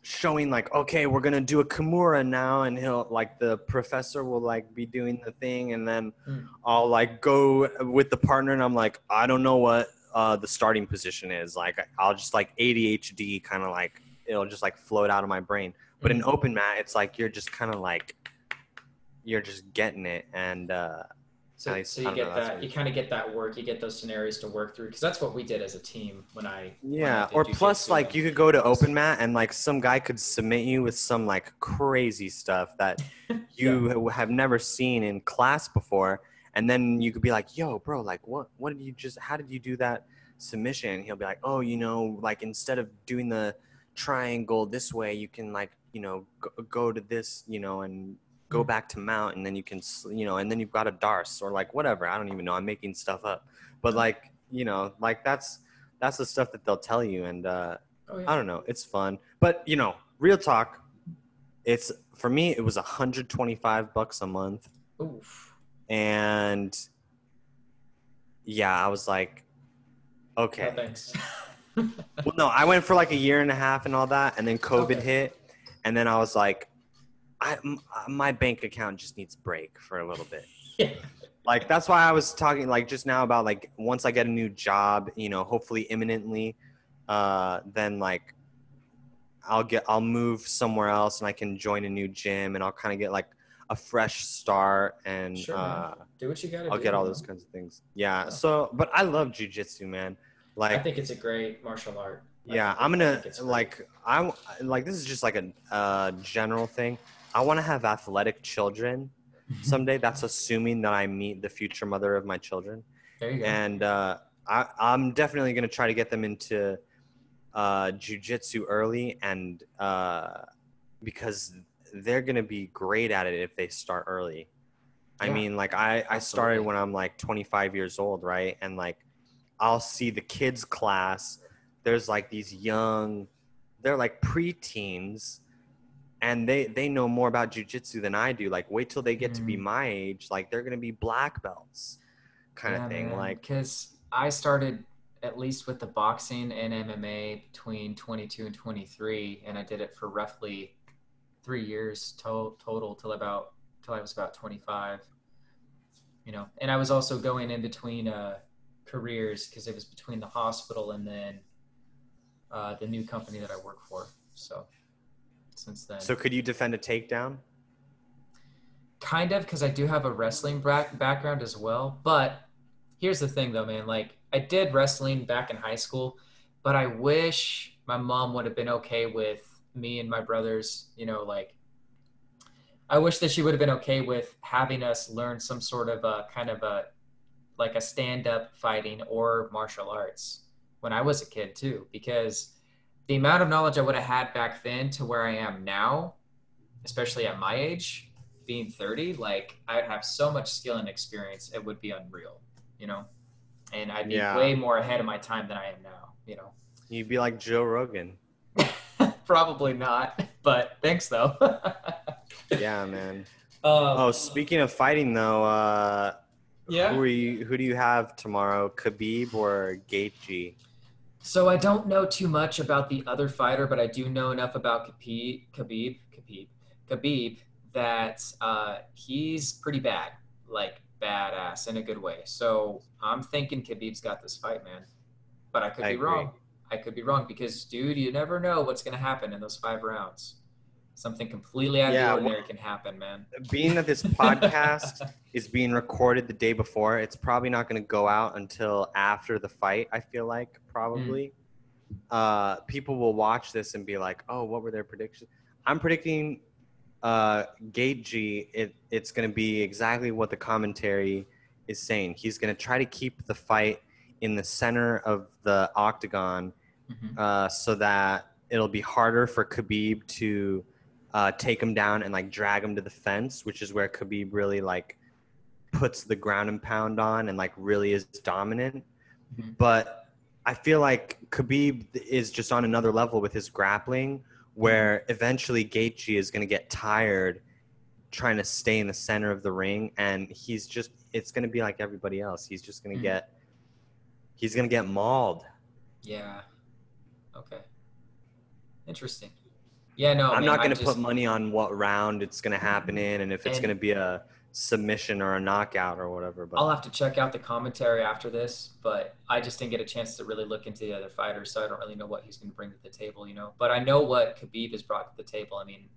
showing like, okay, we're gonna do a Kimura now, and he'll like the professor will like be doing the thing, and then mm, I'll like go with the partner, and I'm like, I don't know what the starting position is. Like I'll just like ADHD kind of like it'll just like float out of my brain. But in mm. open mat, it's like you're just kind of like you're just getting it, and at So least you I don't know. get That's what that, it you is. kind of get that work, you get those scenarios to work through because that's what we did as a team when I Yeah, did or plus jujitsu like and you could go to boxing. open mat and like some guy could submit you with some like crazy stuff that Yeah. you have never seen in class before, and then you could be like, yo bro, like what did you just how did you do that submission? And he'll be like, oh, like instead of doing the triangle this way, you can like go to this, and go Mm. back to mount, and then you can and then you've got a darce or like whatever. I don't even know, I'm making stuff up, but No. like like that's the stuff that they'll tell you, and Oh yeah. I don't know, it's fun. But real talk, it's for me it was $125 a month, Oof. and yeah, I was like, No okay. thanks. Well, no, I went for like a year and a half and all that, and then COVID Okay. hit, and then I was like, my bank account just needs a break for a little bit. Yeah. Like that's why I was talking like just now about like once I get a new job, hopefully imminently, then like I'll move somewhere else and I can join a new gym, and I'll kind of get like a fresh start, and Sure, man. Do what you got to I'll do. get all those kinds of things. Yeah. No. So, but I love jujitsu, man. I think Like, it's a great martial art. yeah, I think it's great. I like this is just like a general thing. I want to have athletic children someday. That's assuming that I meet the future mother of my children, There you go. and I'm definitely gonna try to get them into jujitsu early, and because they're gonna be great at it if they start early. I Yeah, mean, like I started absolutely. when I'm like 25 years old, right? And like I'll see the kids class. There's like these young, they're like preteens, and they know more about jujitsu than I do. Like wait till they get to be Mm. my age, like they're gonna be black belts, kind of Yeah, thing. man. Like Because I started at least with the boxing and MMA between 22 and 23, and I did it for roughly 3 years total till I was about 25. And I was also going in between careers because it was between the hospital and then the new company that I work for. So since then, so, could you defend a takedown? kind of because I do have a wrestling background as well. But here's the thing, though, man. Like I did wrestling back in high school, but I wish my mom would have been okay with me and my brothers. Like I wish that she would have been okay with having us learn some sort of a kind of a like a stand-up fighting or martial arts when I was a kid too, because the amount of knowledge I would have had back then to where I am now, especially at my age, being 30, like I'd have so much skill and experience, it would be unreal, you know? And I'd be Yeah. way more ahead of my time than I am now, you know? You'd be like Joe Rogan. Probably not, but thanks though. Yeah, man. Oh, speaking of fighting though, yeah. who do you have tomorrow? Khabib or Gaethje? So I don't know too much about the other fighter, but I do know enough about Khabib that he's pretty bad, like badass in a good way. So I'm thinking Khabib's got this fight, man. But I could I be agree. wrong. I could be wrong because, dude, you never know what's going to happen in those 5 rounds. Something completely out of the Yeah, ordinary can happen, man. being that this podcast is being recorded the day before, it's probably not going to go out until after the fight, I feel like, probably. People will watch this and be like, oh, what were their predictions? I'm predicting Gaethje, it's going to be exactly what the commentary is saying. He's going to try to keep the fight in the center of the octagon so that it'll be harder for Khabib to take him down and like drag him to the fence, which is where Khabib really like puts the ground and pound on and like really is dominant. But I feel like Khabib is just on another level with his grappling, where eventually Gaethje is going to get tired trying to stay in the center of the ring, and it's going to be like everybody else. He's just going to get mauled. Yeah. Okay. Interesting. Yeah, no, I'm man, not going to put money on what round it's going to happen in and if it's going to be a submission or a knockout or whatever. But I'll have to check out the commentary after this, but I just didn't get a chance to really look into the other fighters, so I don't really know what he's going to bring to the table, you know. But I know what Khabib has brought to the table. I mean,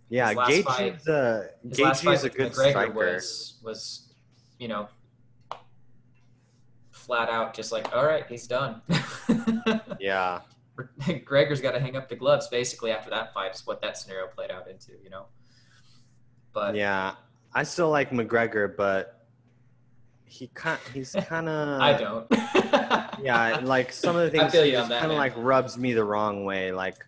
yeah, Gaethje is a good striker. Was, you know, flat out just like, all right, he's done. Yeah. Gregor's got to hang up the gloves basically after that fight is what that scenario played out into, you know. But yeah, I still like McGregor, but he's kind of I don't. Yeah, like some of the things he just kind of like rubs me the wrong way, like,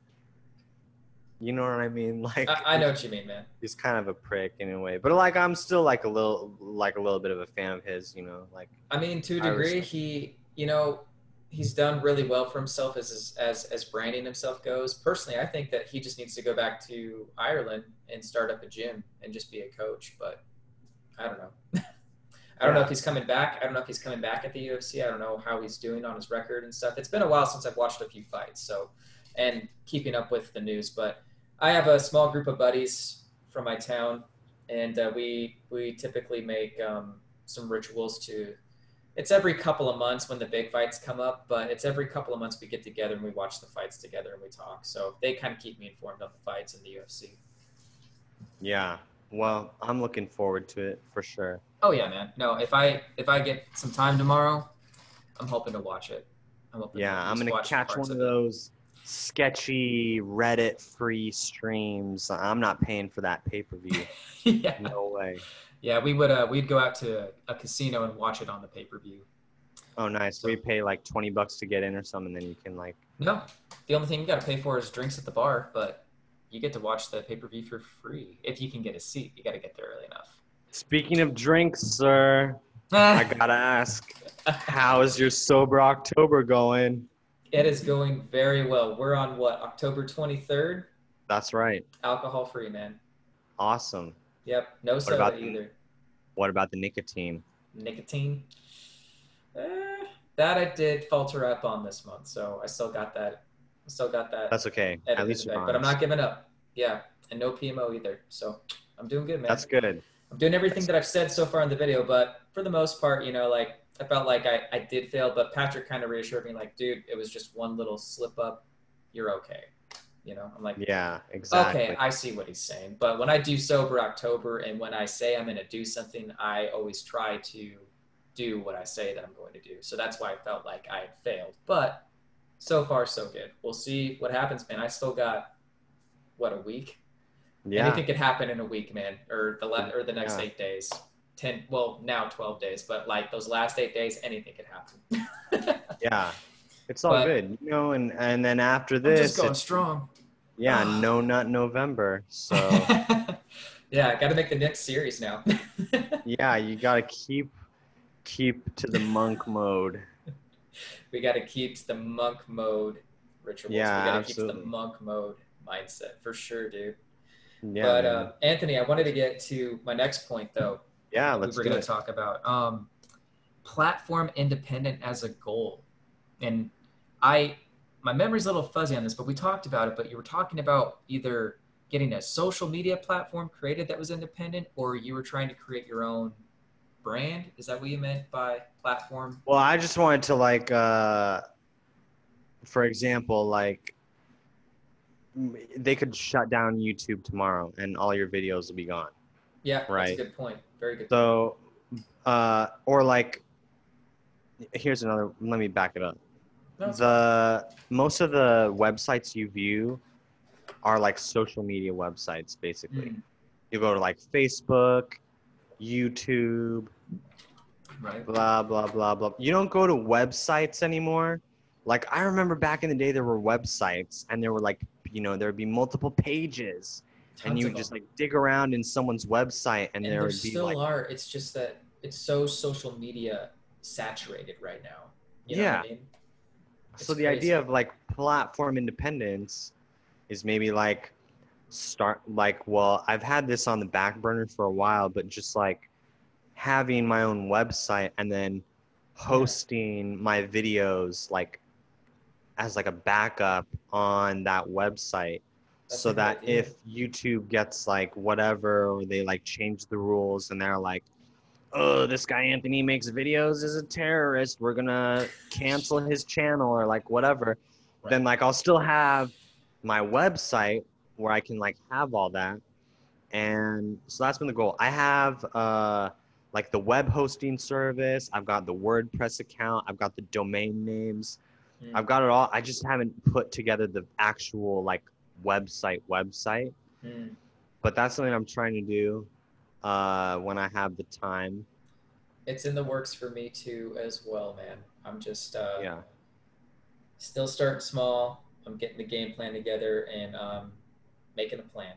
you know what I mean? Like I know what you mean, man. He's kind of a prick in a way, but like I'm still like a little bit of a fan of his, you know. Like I mean, to a degree, he's done really well for himself as branding himself goes. Personally, I think that he just needs to go back to Ireland and start up a gym and just be a coach. But I don't know. I don't know if he's coming back. I don't know if he's coming back at the UFC. I don't know how he's doing on his record and stuff. It's been a while since I've watched a few fights, and keeping up with the news. But I have a small group of buddies from my town, and we typically make some rituals to. It's every couple of months when the big fights come up, but it's every couple of months we get together and we watch the fights together and we talk. So they kind of keep me informed on the fights in the UFC. Yeah. Well, I'm looking forward to it for sure. Oh yeah, man. No, if I get some time tomorrow, I'm hoping to watch it. I'm going to catch one of those sketchy Reddit free streams. I'm not paying for that pay-per-view. Yeah. No way. Yeah, we'd go out to a casino and watch it on the pay-per-view. Oh, nice. So we pay like $20 to get in or something, and then you can like. No, the only thing you got to pay for is drinks at the bar, but you get to watch the pay-per-view for free if you can get a seat. You got to get there early enough. Speaking of drinks, sir, I gotta ask, how is your sober October going? It is going very well. We're on what, October 23rd? That's right. Alcohol-free, man. Awesome. Yep, no soda either. What about the nicotine? Nicotine? That I did falter up on this month, so I still got that. That's okay. At least you're honest. But I'm not giving up. Yeah, and no PMO either. So I'm doing good, man. That's good. I'm doing everything that I've said so far in the video, but for the most part, like I felt like I did fail, but Patrick kind of reassured me, like, dude, it was just one little slip up. You're okay. I'm like, yeah, exactly. Okay, I see what he's saying. But when I do sober October and when I say I'm going to do something, I always try to do what I say that I'm going to do. So that's why I felt like I had failed. But so far, so good. We'll see what happens, man. I still got, a week? Yeah. Anything could happen in a week, man, or the next 8 days. 10, well, now 12 days, but like those last 8 days, anything could happen. Yeah. It's all But good, you know. And then after I'm just this, going it's strong. yeah, no nut November. So Yeah, I got to make the next series now. yeah, you gotta keep to the monk mode. We got to keep the monk mode rituals. We got Yeah, to keep the absolutely. monk mode mindset for sure, dude. Yeah, But man. Anthony, I wanted to get to my next point though Yeah, that we let's were do going to it. talk about. Platform independent as a goal. And I, my memory's a little fuzzy on this, but we talked about it. But you were talking about either getting a social media platform created that was independent, or you were trying to create your own brand. Is that what you meant by platform? Well, I just wanted to like, for example, like they could shut down YouTube tomorrow and all your videos will be gone, Yeah, that's a right? good point. Very good point. So, or like, here's another. Let me back it up. No, it's fine. The most of the websites you view are like social media websites, basically. Mm, You go to like Facebook, YouTube, right. blah blah blah blah. You don't go to websites anymore. Like I remember back in the day, there were websites, and there were like, you know, there would be multiple pages, and Tons you of would just them. like dig around in someone's website, and And there there would be like, still are. It's just that it's so social media saturated right now. You know what I yeah. mean? It's So the idea crazy. of like platform independence is maybe like start like, well, I've had this on the back burner for a while, but just like having my own website and then Yeah, hosting my videos like as like a backup on that website, that's a so good that idea. if YouTube gets like whatever, or they like change the rules and they're like, oh, this guy Anthony makes videos is a terrorist, we're gonna cancel his channel or like whatever, Right. then like I'll still have my website where I can like have all that. And so that's been the goal. I have like the web hosting service, I've got the WordPress account, I've got the domain names, Mm, I've got it all. I just haven't put together the actual like website. mm. But that's something I'm trying to do when I have the time. It's in the works for me too as well, man. I'm just Yeah. still starting small. I'm getting the game plan together and making a plan.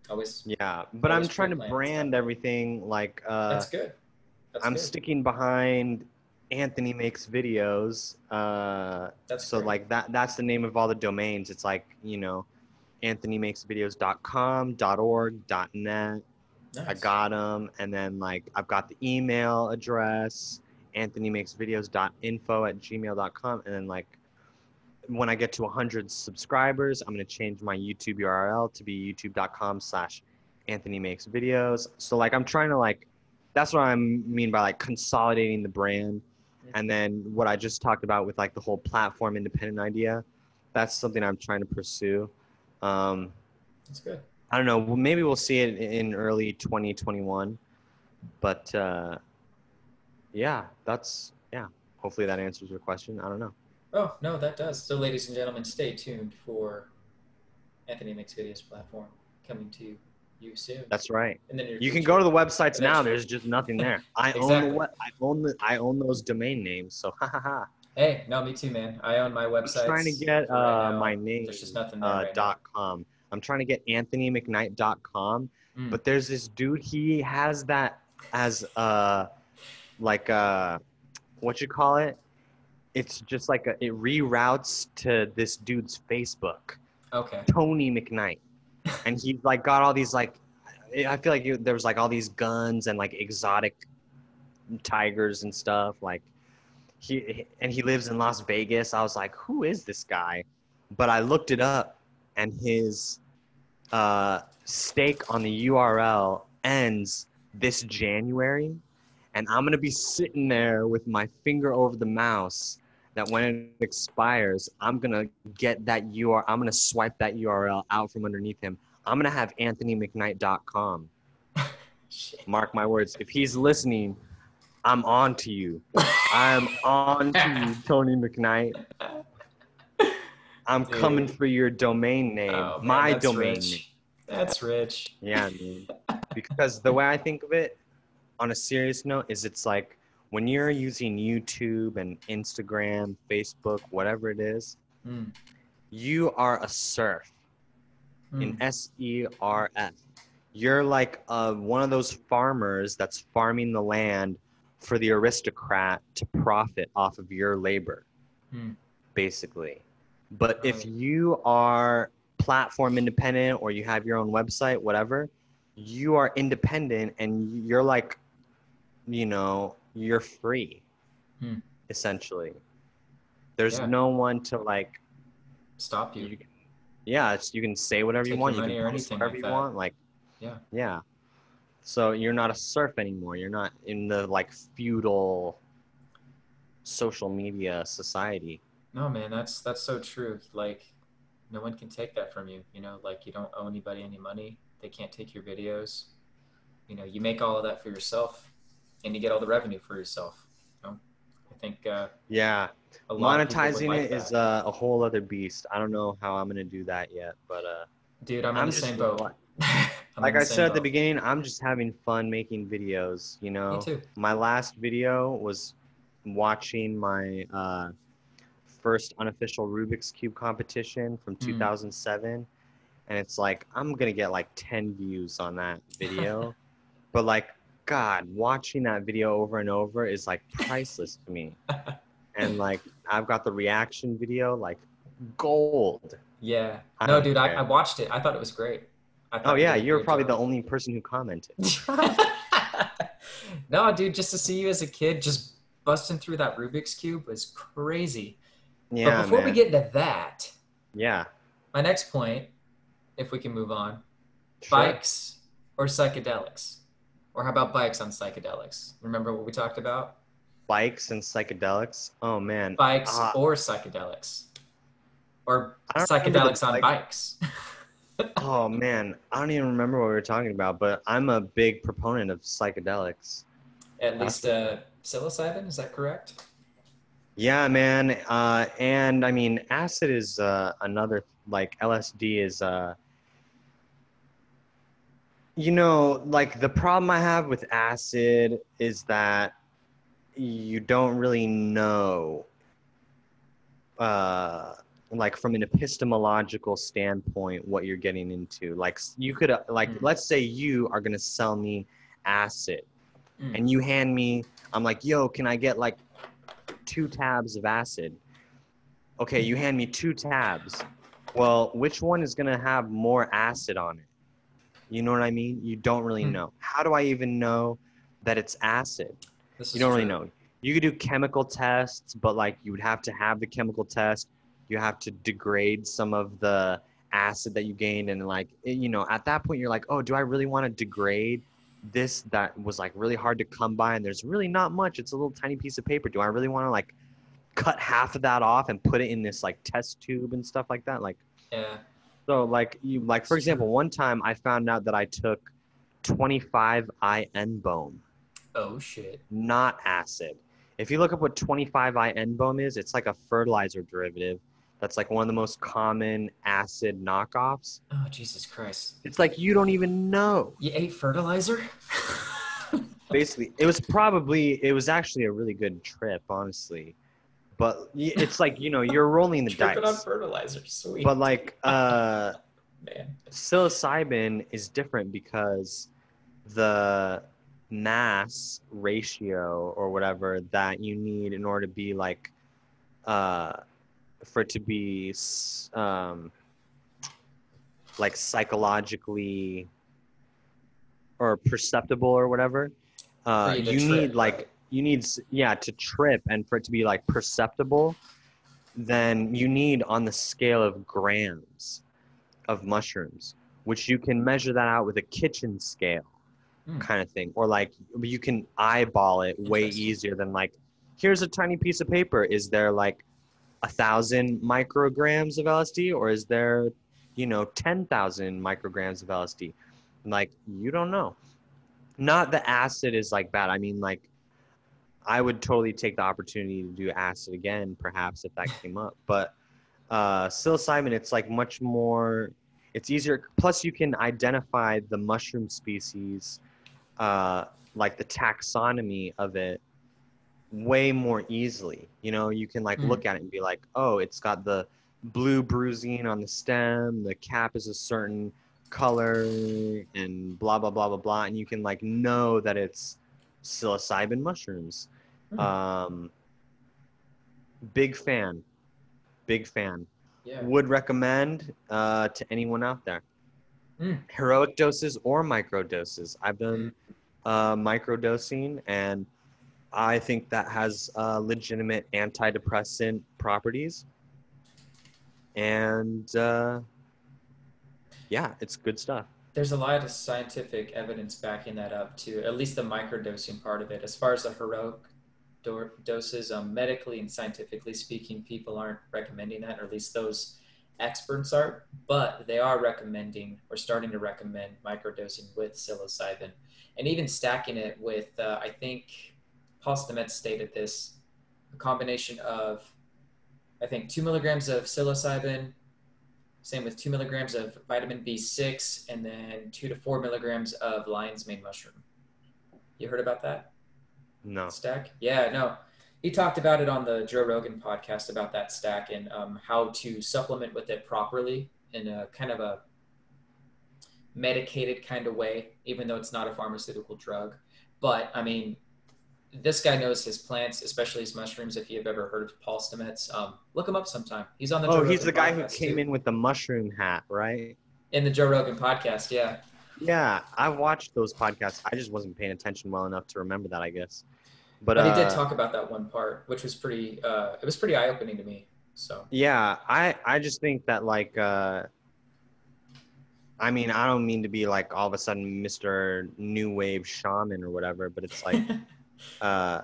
Always, Yeah. But I'm always trying to pre-planning stuff. brand everything like That's good. That's I'm good. sticking behind Anthony makes videos. That's So great. like that's the name of all the domains. It's like, you know, anthonymakesvideos.com, .org, .net. I Nice. got them, and then like I've got the email address, anthonymakesvideos.info@gmail.com, and then like when I get to 100 subscribers, I'm gonna change my YouTube URL to be youtube.com/anthonymakesvideos. So like I'm trying to like, that's what I mean by like consolidating the brand, and then what I just talked about with like the whole platform independent idea, that's something I'm trying to pursue. Um, That's good. I don't know. Maybe we'll see it in early 2021. But yeah, that's yeah. Hopefully that answers your question. I don't know. Oh, no, that does. So, ladies and gentlemen, stay tuned for Anthony Makes Videos platform coming to you soon That's right. in the near You can go to future, the websites now. eventually. There's just nothing there. I own the Exactly. what? I own those domain names. So ha ha ha. Hey, no, me too, man. I own my I'm trying to websites get for right my now. There's just name nothing there right now. .com. I'm trying to get anthonymcknight.com. Mm. But there's this dude. He has that as like what you call it? It's just like it reroutes to this dude's Facebook, Okay. Tony McKnight, and he's like got all these like, I feel like there was like all these guns and like exotic tigers and stuff. Like he lives in Las Vegas. I was like, who is this guy? But I looked it up, and his stake on the URL ends this January, and I'm gonna be sitting there with my finger over the mouse. That when it expires, I'm gonna get that URL. I'm gonna swipe that URL out from underneath him. I'm gonna have AnthonyMcKnight.com. Shit. Mark my words. If he's listening, I'm on to you. I'm on to you, Tony McKnight. I'm coming Dude. for your domain name, Oh, man, my that's domain name. rich. That's rich. Yeah, man. Because the way I think of it, on a serious note, is it's like when you're using YouTube and Instagram, Facebook, whatever it is, Mm, you are a serf, an mm, SERF. You're like one of those farmers that's farming the land for the aristocrat to profit off of your labor, mm. basically. But Oh, if you are platform independent or you have your own website, whatever, you are independent and you're like, you're free, mm. essentially. There's Yeah. no one to like, Stop you. you, yeah, you can say whatever you Take your want. You can money or post anything whatever like you that. want. Like, Yeah. yeah. So you're not a serf anymore. You're not in the like feudal social media society. No, man, that's so true. Like, no one can take that from you. You know, like you don't owe anybody any money. They can't take your videos. You know, you make all of that for yourself, and you get all the revenue for yourself. You know, I think Yeah. a lot of people would Monetizing like it is that. a whole other beast. I don't know how I'm gonna do that yet, but Dude, I'm in the I'm same just boat. I'm in like the I same said at the boat. beginning, I'm just having fun making videos, Me too. My last video was watching my first unofficial Rubiks Cube competition from Mm. 2007, and it's like I'm gonna get like 10 views on that video, but like God, watching that video over and over is like priceless to me. And like I've got the reaction video, like gold. Yeah. I No, don't dude, I care. watched it. I thought it was great. I Oh thought you yeah, did a you're great probably job. the only person who commented. No, dude, just to see you as a kid just busting through that Rubik's Cube was crazy. But Yeah, before we man. get into that, Yeah, my next point, if we can move on, sure. bikes or psychedelics? Or how about bikes on psychedelics? Remember what we talked about? Bikes and psychedelics. Oh man. Bikes or psychedelics? Or I don't remember the psychedelics on like. bikes? Oh man, I don't even remember what we were talking about, but I'm a big proponent of psychedelics. At That's least for sure. psilocybin, is that correct? Yeah, man. And I mean, acid is another like LSD is like the problem I have with acid is that you don't really know uh like from an epistemological standpoint what you're getting into. Like you could like Mm, let's say you are going to sell me acid mm, and you hand me, I'm like, "Yo, can I get like 2 tabs of acid?" Okay, you hand me 2 tabs. Well, which one is going to have more acid on it? You know what I mean? You don't really mm. know. How do I even know that it's acid? This You is don't really true. know. You could do chemical tests, but like you would have to have the chemical test. You have to degrade some of the acid that you gained. And like, at that point, you're like, oh, do I really want to degrade this that was like really hard to come by? And there's really not much. It's a little tiny piece of paper. Do I really want to like cut half of that off and put it in this like test tube and stuff like that? Like, Yeah, so like for it's example, true. one time I found out that I took 25 IN bone, Oh shit. not acid. If you look up what 25 IN bone is, it's like a fertilizer derivative. That's like one of the most common acid knockoffs. Oh Jesus Christ. It's like you don't even know. You ate fertilizer? Basically, it was actually a really good trip, honestly. But it's like, you're rolling the Tripping on dice. fertilizer. But Sweet. like Man. psilocybin is different because the mass ratio or whatever that you need in order to be like uh for it to be like psychologically or perceptible or whatever, For you to you need trip, like right? yeah, to trip, and for it to be like perceptible, then you need on the scale of grams of mushrooms, which you can measure that out with a kitchen scale Hmm. kind of thing. Or like you can eyeball it way Interesting. easier than like, here's a tiny piece of paper. Is there like 1,000 micrograms of LSD, or is there, 10,000 micrograms of LSD? Like, you don't know. Not the acid is like bad. I mean, like, I would totally take the opportunity to do acid again, perhaps if that came up. But psilocybin, it's like much more, it's easier. Plus, you can identify the mushroom species, like the taxonomy of it, way more easily. You know, you can like Mm. look at it and be like, oh, it's got the blue bruising on the stem, the cap is a certain color, and blah blah blah blah blah, and you can like know that it's psilocybin mushrooms. Mm. Um, big fan, big fan. Yeah. Would recommend to anyone out there. Mm. Heroic doses or micro doses. I've Mm. done micro dosing, and I think that has legitimate antidepressant properties. And yeah, it's good stuff. There's a lot of scientific evidence backing that up too, at least the microdosing part of it. As far as the heroic doses, medically and scientifically speaking, people aren't recommending that, or at least those experts aren't, but they are recommending or starting to recommend microdosing with psilocybin and even stacking it with, I think Paul Stamets stated this, a combination of, I think, 2 milligrams of psilocybin, same with 2 milligrams of vitamin B6, and then 2 to 4 milligrams of lion's mane mushroom. You heard about that No. stack? Yeah, no. He talked about it on the Joe Rogan podcast about that stack and how to supplement with it properly in a kind of a medicated kind of way, even though it's not a pharmaceutical drug. But I mean, this guy knows his plants, especially his mushrooms. If you've ever heard of Paul Stamets, look him up sometime. He's on the Joe Oh, he's Rogan the guy who podcast came too. in with the mushroom hat, right? In the Joe Rogan podcast, yeah. Yeah, I watched those podcasts. I just wasn't paying attention well enough to remember that, I guess. But But he did talk about that one part, which was pretty. It was pretty eye opening to me. So yeah, I just think that like I mean, I don't mean to be like all of a sudden Mr. New Wave shaman or whatever, but it's like uh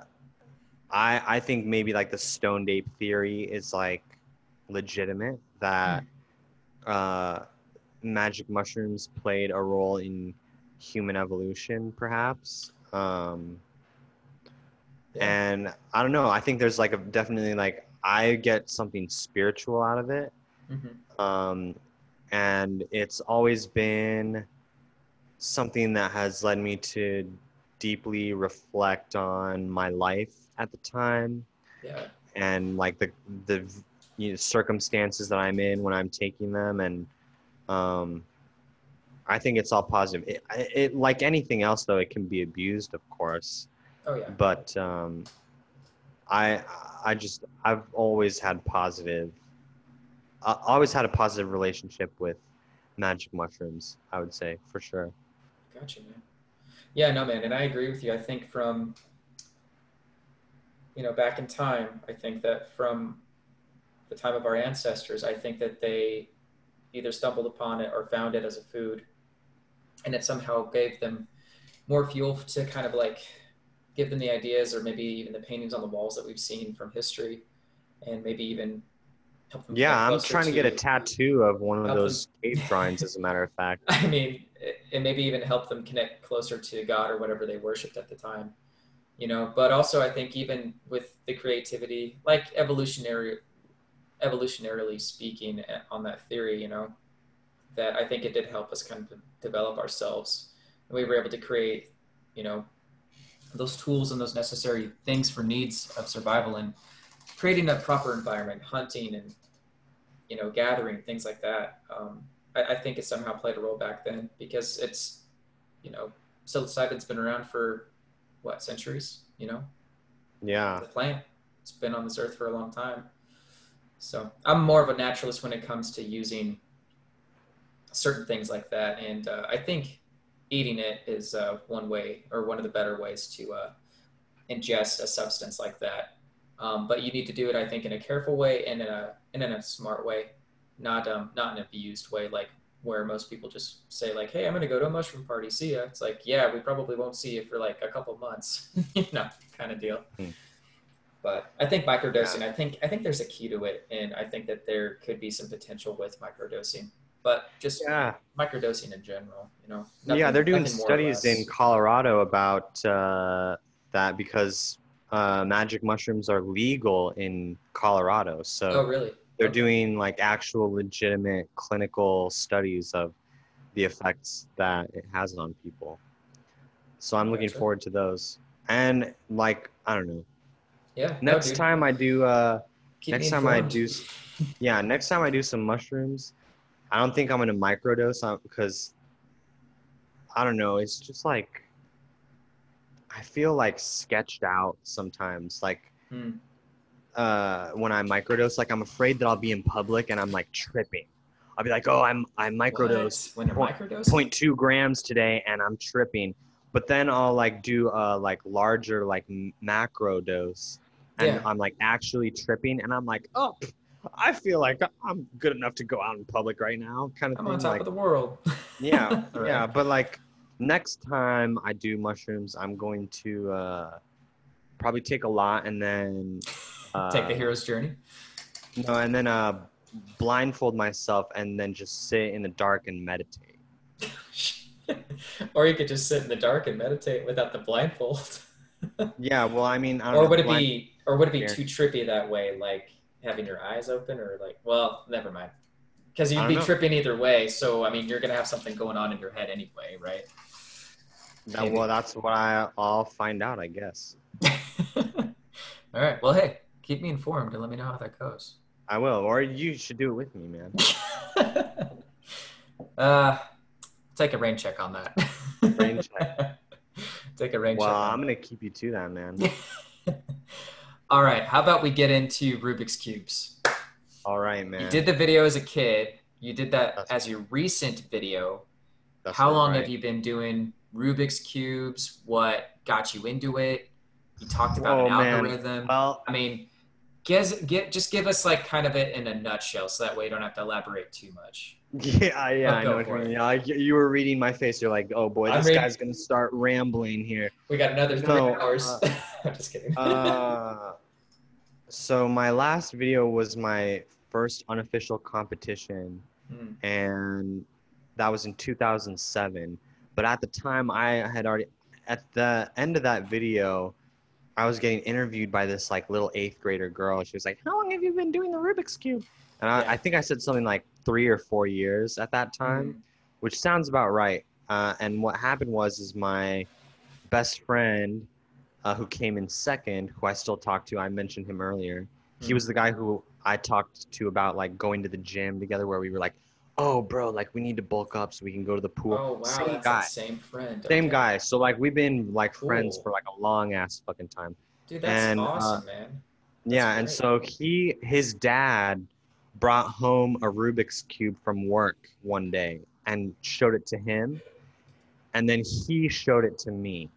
I think maybe like the stoned ape theory is like legitimate, that mm, uh magic mushrooms played a role in human evolution, perhaps. yeah. And I don't know. I think there's like a definitely like I get something spiritual out of it. Mm-hmm. Um, and it's always been something that has led me to deeply reflect on my life at the time, Yeah. and like the circumstances that I'm in when I'm taking them, and um, I think it's all positive. It like anything else though, it can be abused, of course, Oh yeah. but I I've always had always had a positive relationship with magic mushrooms, I would say, for sure. Gotcha, man. Yeah, no, man, and I agree with you. I think from back in time, I think that from the time of our ancestors, I think that they either stumbled upon it or found it as a food, and it somehow gave them more fuel to kind of like give them the ideas or maybe even the paintings on the walls that we've seen from history, and maybe even help them Yeah, connect I'm closer trying to get a to tattoo of one of help them. those cave drawings, as a matter of fact. I mean, and maybe even help them connect closer to God or whatever they worshipped at the time. But also I think even with the creativity, like evolutionarily speaking, on that theory, that I think it did help us kind of develop ourselves, and we were able to create, you know, those tools and those necessary things for needs of survival and creating a proper environment, hunting and gathering things like that. I think it somehow played a role back then because it's you know psilocybin's been around for what centuries. Yeah. The plant, it's been on this earth for a long time. So I'm more of a naturalist when it comes to using certain things like that, and I think eating it is one way or one of the better ways to ingest a substance like that. But you need to do it, I think, in a careful way and in a smart way, not in an abused way, like where most people just say like, "Hey, I'm going to go to a mushroom party. See ya." It's like, yeah, we probably won't see you for like a couple months, kind of deal. Hmm. But I think Yeah. microdosing. I think there's a key to it, and I think that there could be some potential with microdosing, but just Yeah. microdosing in general. Yeah, Nothing, they're doing nothing more or studies in less. Colorado about that, because magic mushrooms are legal in Colorado. So Oh, really? they're Okay. doing like actual legitimate clinical studies of the effects that it has on people. So I I'm looking gotcha. forward to those. And like, I don't know. Yeah, no, Next dude. time I do, Keep me next time I informed. do, yeah, next time I do some mushrooms, I don't think I'm gonna microdose because I don't know. It's just like I feel like sketched out sometimes. Like Hmm. when I microdose, like I'm afraid that I'll be in public and I'm like tripping. I'll be like, oh, I microdosed What? When you're point microdosing? point 0.2 grams today and I'm tripping. But then I'll like do a like larger like macro dose and Yeah, I'm like actually tripping and I'm like, oh, I feel like I'm good enough to go out in public right now, kind of I'm on thing. top of Like, the world. yeah, yeah. Right. But like next time I do mushrooms, I'm going to probably take a lot and then Take the uh hero's journey. no, and then blindfold myself and then just sit in the dark and meditate. Or you could just sit in the dark and meditate without the blindfold. Yeah, well, I mean, I don't Or know, would the it blind be or would it be here. too trippy that way, like having your eyes open or like well, never mind. Because I you'd don't be know. tripping either way, so I mean you're gonna have something going on in your head anyway, right? That well, Maybe. that's what I'll find out, I guess. All right. Well, hey, keep me informed and let me know how that goes. I will, or you should do it with me, man. uh, take a rain check on Rain check. that. Take a rain Well, check on I'm gonna keep you to that, man. that. All right. How about we get into Rubik's Cubes? All right, You did man. the video as a kid. You did that That's as your recent video. that's How long have right. you been doing Rubik's Cubes? What got you into it? You talked about an Oh man. algorithm. Well, I mean, just give us like kind of it in a nutshell so that way you don't have to elaborate too much. yeah, But I know go what you for mean. it. Yeah, you were reading my face. You're like, oh boy, I'm this ready. guy's gonna start rambling here. We got another three No, hours. I'm just kidding. uh, so my last video was my first unofficial competition, Hmm. and that was in 2007. But at the time, I had already, at the end of that video, I was getting interviewed by this like little eighth grader girl. She was like, "How long have you been doing the Rubik's Cube?" And Yeah. I think I said something like 3 or 4 years at that time, Hmm. which sounds about right. And what happened is my best friend who came in second, who I still talk to. I mentioned him earlier. He Hmm. was the guy who I talked to about like going to the gym together, where we were like, "Oh, bro, like we need to bulk up so we can go to the pool." Oh wow, Same that's that guy, same friend. same Okay. guy. So like we've been like friends Cool. for like a long ass fucking time. Dude, that's And awesome, man. That's yeah, and great. so his dad brought home a Rubik's Cube from work one day and showed it to him, and then he showed it to me.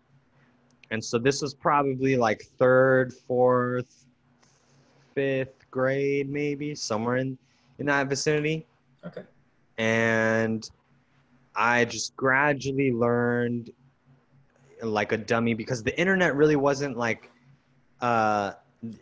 And so this was probably like third, fourth, fifth grade, maybe somewhere in that vicinity. Okay. And I just gradually learned like a dummy because the internet really wasn't uh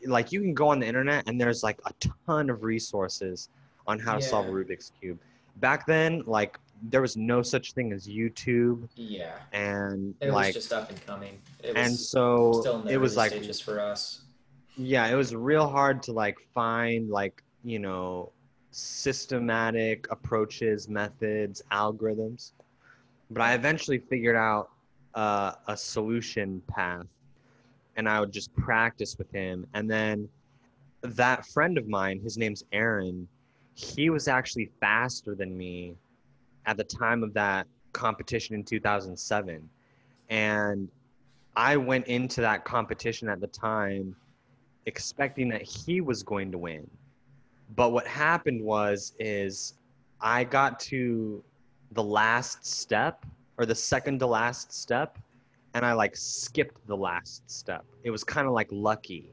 like you can go on the internet and there's like a ton of resources on how to solve a Yeah. Rubik's Cube. Back then, like there was no such thing as YouTube Yeah. and It was just up and coming. It and was so still in the it was early like stages for us. yeah, it was real hard to like find like, systematic approaches, methods, algorithms. But I Yeah. eventually figured out a solution path and I would just practice with him. And then that friend of mine, his name's Aaron, he was actually faster than me at the time of that competition in 2007. And I went into that competition at the time expecting that he was going to win. But what happened is I got to the last step or the second to last step and I like skipped the last step. It was kind of like lucky.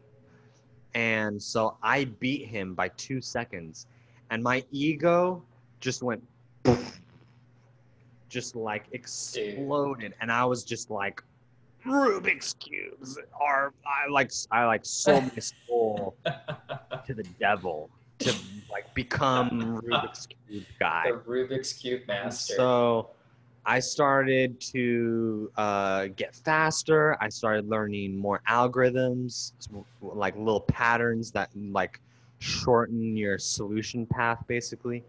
And so I beat him by 2 seconds. And my ego just went just like Dude. exploded. And I was just like, Rubik's cubes are I like sold my soul to the devil to like become Rubik's cube guy. The Rubik's Cube And master. so I started to get faster. I started learning more algorithms, like little patterns that like shorten your solution path, basically.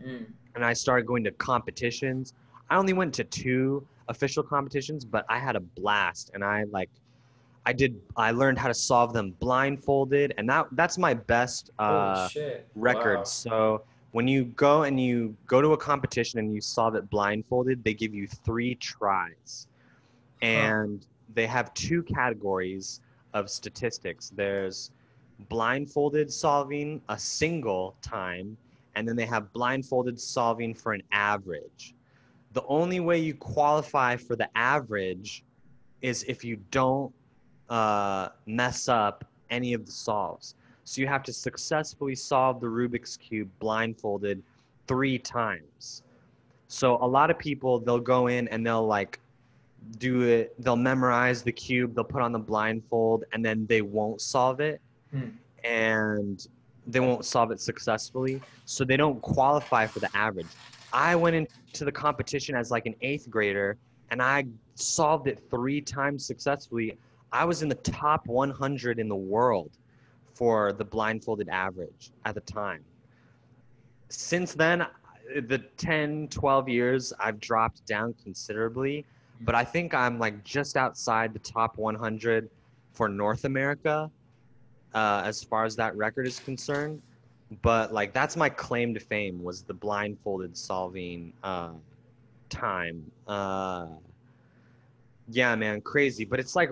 Mm. And I started going to competitions. I only went to two official competitions, but I had a blast, and I learned how to solve them blindfolded, and that's my best Holy shit! record. Wow. So when you go to a competition and you solve it blindfolded, they give you 3 tries. Huh. And they have 2 categories of statistics. There's blindfolded solving a single time, and then they have blindfolded solving for an average. The only way you qualify for the average is if you don't mess up any of the solves. So you have to successfully solve the Rubik's Cube blindfolded 3 times. So a lot of people, they'll go in and they'll like do it, they'll memorize the cube, they'll put on the blindfold, and then they won't solve it. Hmm. And they won't solve it successfully. So they don't qualify for the average. I went into the competition as like an 8th grader and I solved it 3 times successfully. I was in the top 100 in the world for the blindfolded average at the time. Since then, the 10, 12 years, I've dropped down considerably, but I think I'm like just outside the top 100 for North America as far as that record is concerned. But like that's my claim to fame was the blindfolded solving time. Yeah, man, crazy. But it's like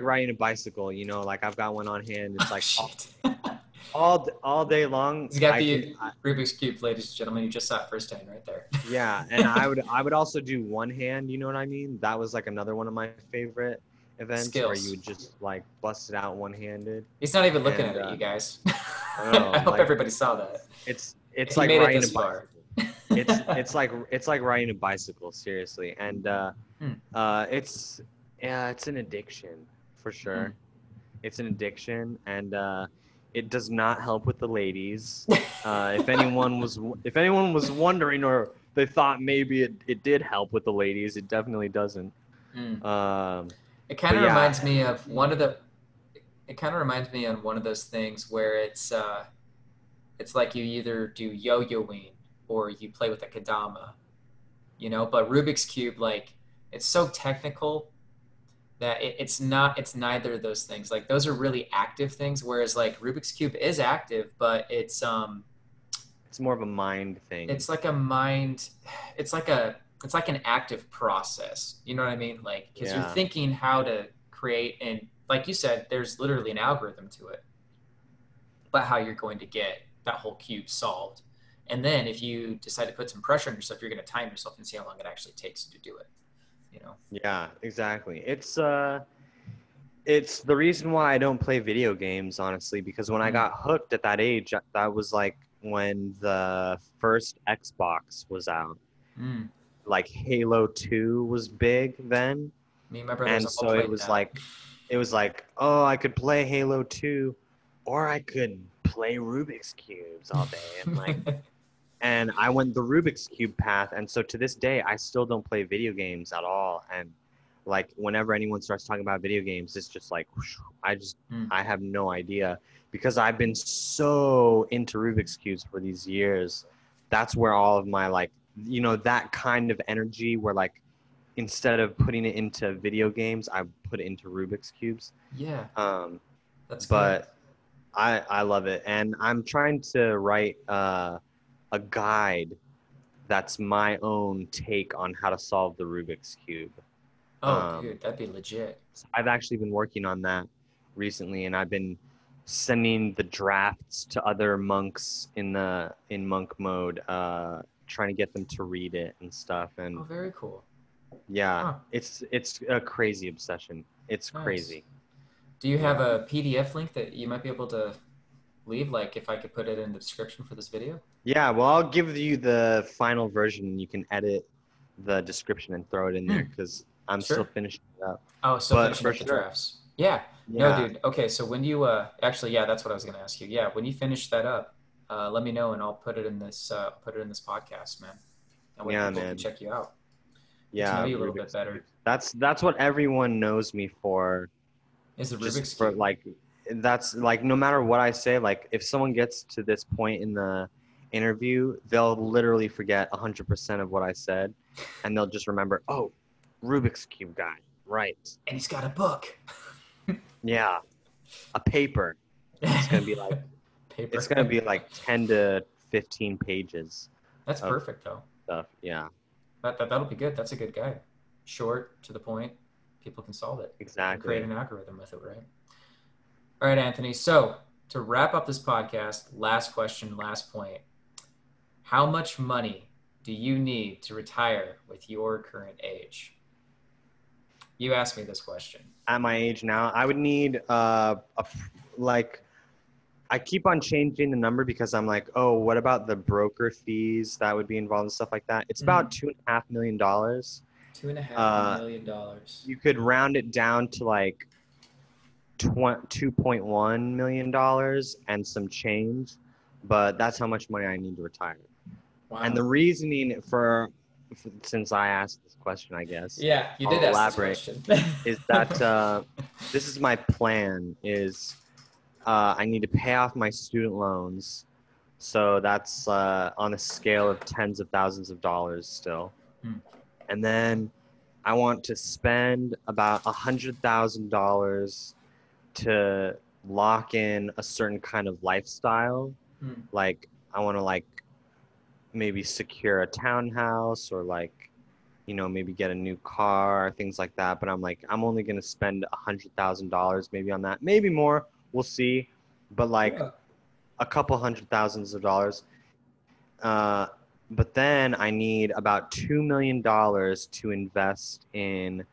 riding a bicycle, you know. Like I've got one on hand. It's Oh like shit! all day long. He's got the Rubik's Cube, ladies and gentlemen. You just saw it firsthand right there. Yeah, and I would also do one hand. You know what I mean? That was like another one of my favorite events where you Skills. would just like bust it out one handed. He's not even looking And at it, you guys. I don't know, I hope like everybody saw that. it's If you like made it riding a this far. bicycle. It's like riding a bicycle, seriously. And Hmm. it's yeah, it's an addiction for Hmm. sure. It's an addiction, and it does not help with the ladies. If anyone was wondering, or they thought maybe it did help with the ladies, it definitely doesn't. Hmm. Um, It kind but of yeah, reminds me of one of the. It kind of reminds me on one of those things where it's like you either do yo-yoing or you play with a kadama, you know. But Rubik's Cube, like, it's so technical that it's not. It's neither of those things. Like those are really active things, whereas like Rubik's Cube is active, but it's more of a mind thing. it's like a mind. It's like a it's like an active process. You know what I mean? Like because you're Yeah, thinking how to create and like you said, there's literally an algorithm to it, but how you're going to get that whole cube solved. And then if you decide to put some pressure on yourself, you're going to time yourself and see how long it actually takes to do it. You know? yeah, exactly. It's the reason why I don't play video games, honestly, because when I Mm. got hooked at that age, that was like when the first Xbox was out. Mm. Like Halo 2 was big then. Me and my brothers And all so it played was that. like oh, I could play Halo 2 or I could play Rubik's cubes all day. And I went the Rubik's Cube path. And so to this day, I still don't play video games at all. And like whenever anyone starts talking about video games, it's just like, whoosh, Mm. I have no idea because I've been so into Rubik's Cubes for these years. That's where all of my like, you know, that kind of energy where like, instead of putting it into video games, I put it into Rubik's Cubes. Yeah, Um, that's good. but I love it. And I'm trying to write a guide that's my own take on how to solve the Rubik's Cube. Oh, Um, dude, that'd be legit. I've actually been working on that recently, and I've been sending the drafts to other monks in monk mode, trying to get them to read it and stuff. Oh, And very cool. yeah, Huh, it's a crazy obsession. It's nice. crazy. Do you have Yeah. a PDF link that you might be able to leave? Like if I could put it in the description for this video? Yeah, well, I'll give you the final version and you can edit the description and throw it in there Hmm, because I'm still sure. finishing it up. Oh, still But finishing for up the sure, drafts. Yeah. No, yeah, dude. Okay, so when you actually, yeah, that's what I was gonna ask you. Yeah, when you finish that up, let me know and I'll put it in this podcast, man. That way yeah, people can man. check you out. Get to know Yeah, you a little bit Rubik's better. Cube. That's what everyone knows me for. Is the Just Rubik's for Cube. like, that's like no matter what I say, like if someone gets to this point in the interview, they'll literally forget 100% of what I said, and they'll just remember, oh, Rubik's Cube guy, right? And he's got a book. Yeah, a paper. It's gonna be like it's gonna Paper. be like 10 to 15 pages That's of perfect though. stuff. Yeah, That'll be good. That's a good guide. Short, to the point. People can solve it and create exactly. an algorithm with it, right? All right, Anthony. So to wrap up this podcast, last question, last point. How much money do you need to retire with your current age? You asked me this question. At my age now, I would need like I keep on changing the number because I'm like, oh, what about the broker fees that would be involved and stuff like that? It's Mm-hmm. about $2.5 million. Two and a half Uh, million dollars. you could round it down to like $2.1 million and some change, but that's how much money I need to retire. And Wow. the reasoning since I asked this question, I guess Yeah, you did I'll ask this elaborate, question. is that this is my plan is I need to pay off my student loans. So that's on a scale of tens of thousands of dollars still. Hmm. And then I want to spend about $100,000 to lock in a certain kind of lifestyle. Hmm. Like I want to like maybe secure a townhouse or like, maybe get a new car, things like that. But I'm like, I'm only going to spend $100,000 maybe on that, maybe more. We'll see. But like Yeah. a couple hundred thousands of dollars. Uh, but then I need about $2 million to invest in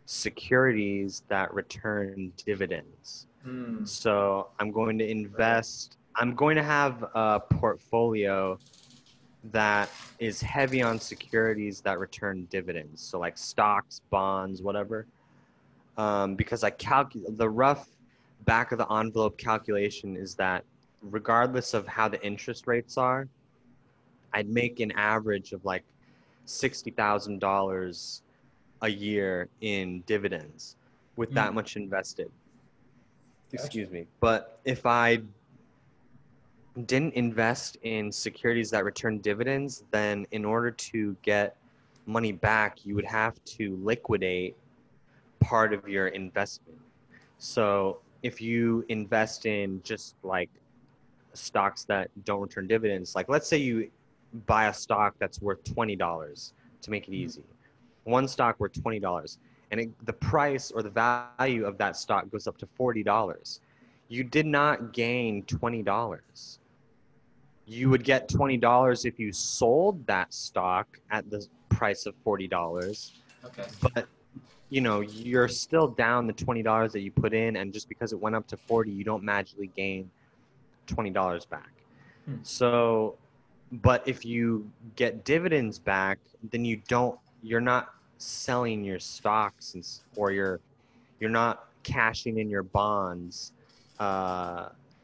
securities that return dividends. Hmm. So I'm going to Right. invest, I'm going to have a portfolio that is heavy on securities that return dividends. So like stocks, bonds, whatever. Because I calculate the rough back of the envelope calculation is that regardless of how the interest rates are, I'd make an average of like $60,000 a year in dividends with Hmm. that much invested. Gotcha. Excuse me. But if I didn't invest in securities that return dividends, then in order to get money back, you would have to liquidate part of your investment. So if you invest in just like stocks that don't return dividends, like let's say you buy a stock that's worth $20 to make it Hmm. easy. One stock worth $20 and the price or the value of that stock goes up to $40. You did not gain $20. You would get $20 if you sold that stock at the price of $40, Okay. but you're still down the $20 that you put in, and just because it went up to 40, you don't magically gain $20 back. Hmm. So, but if you get dividends back, then you're not selling your stocks or you're not cashing in your bonds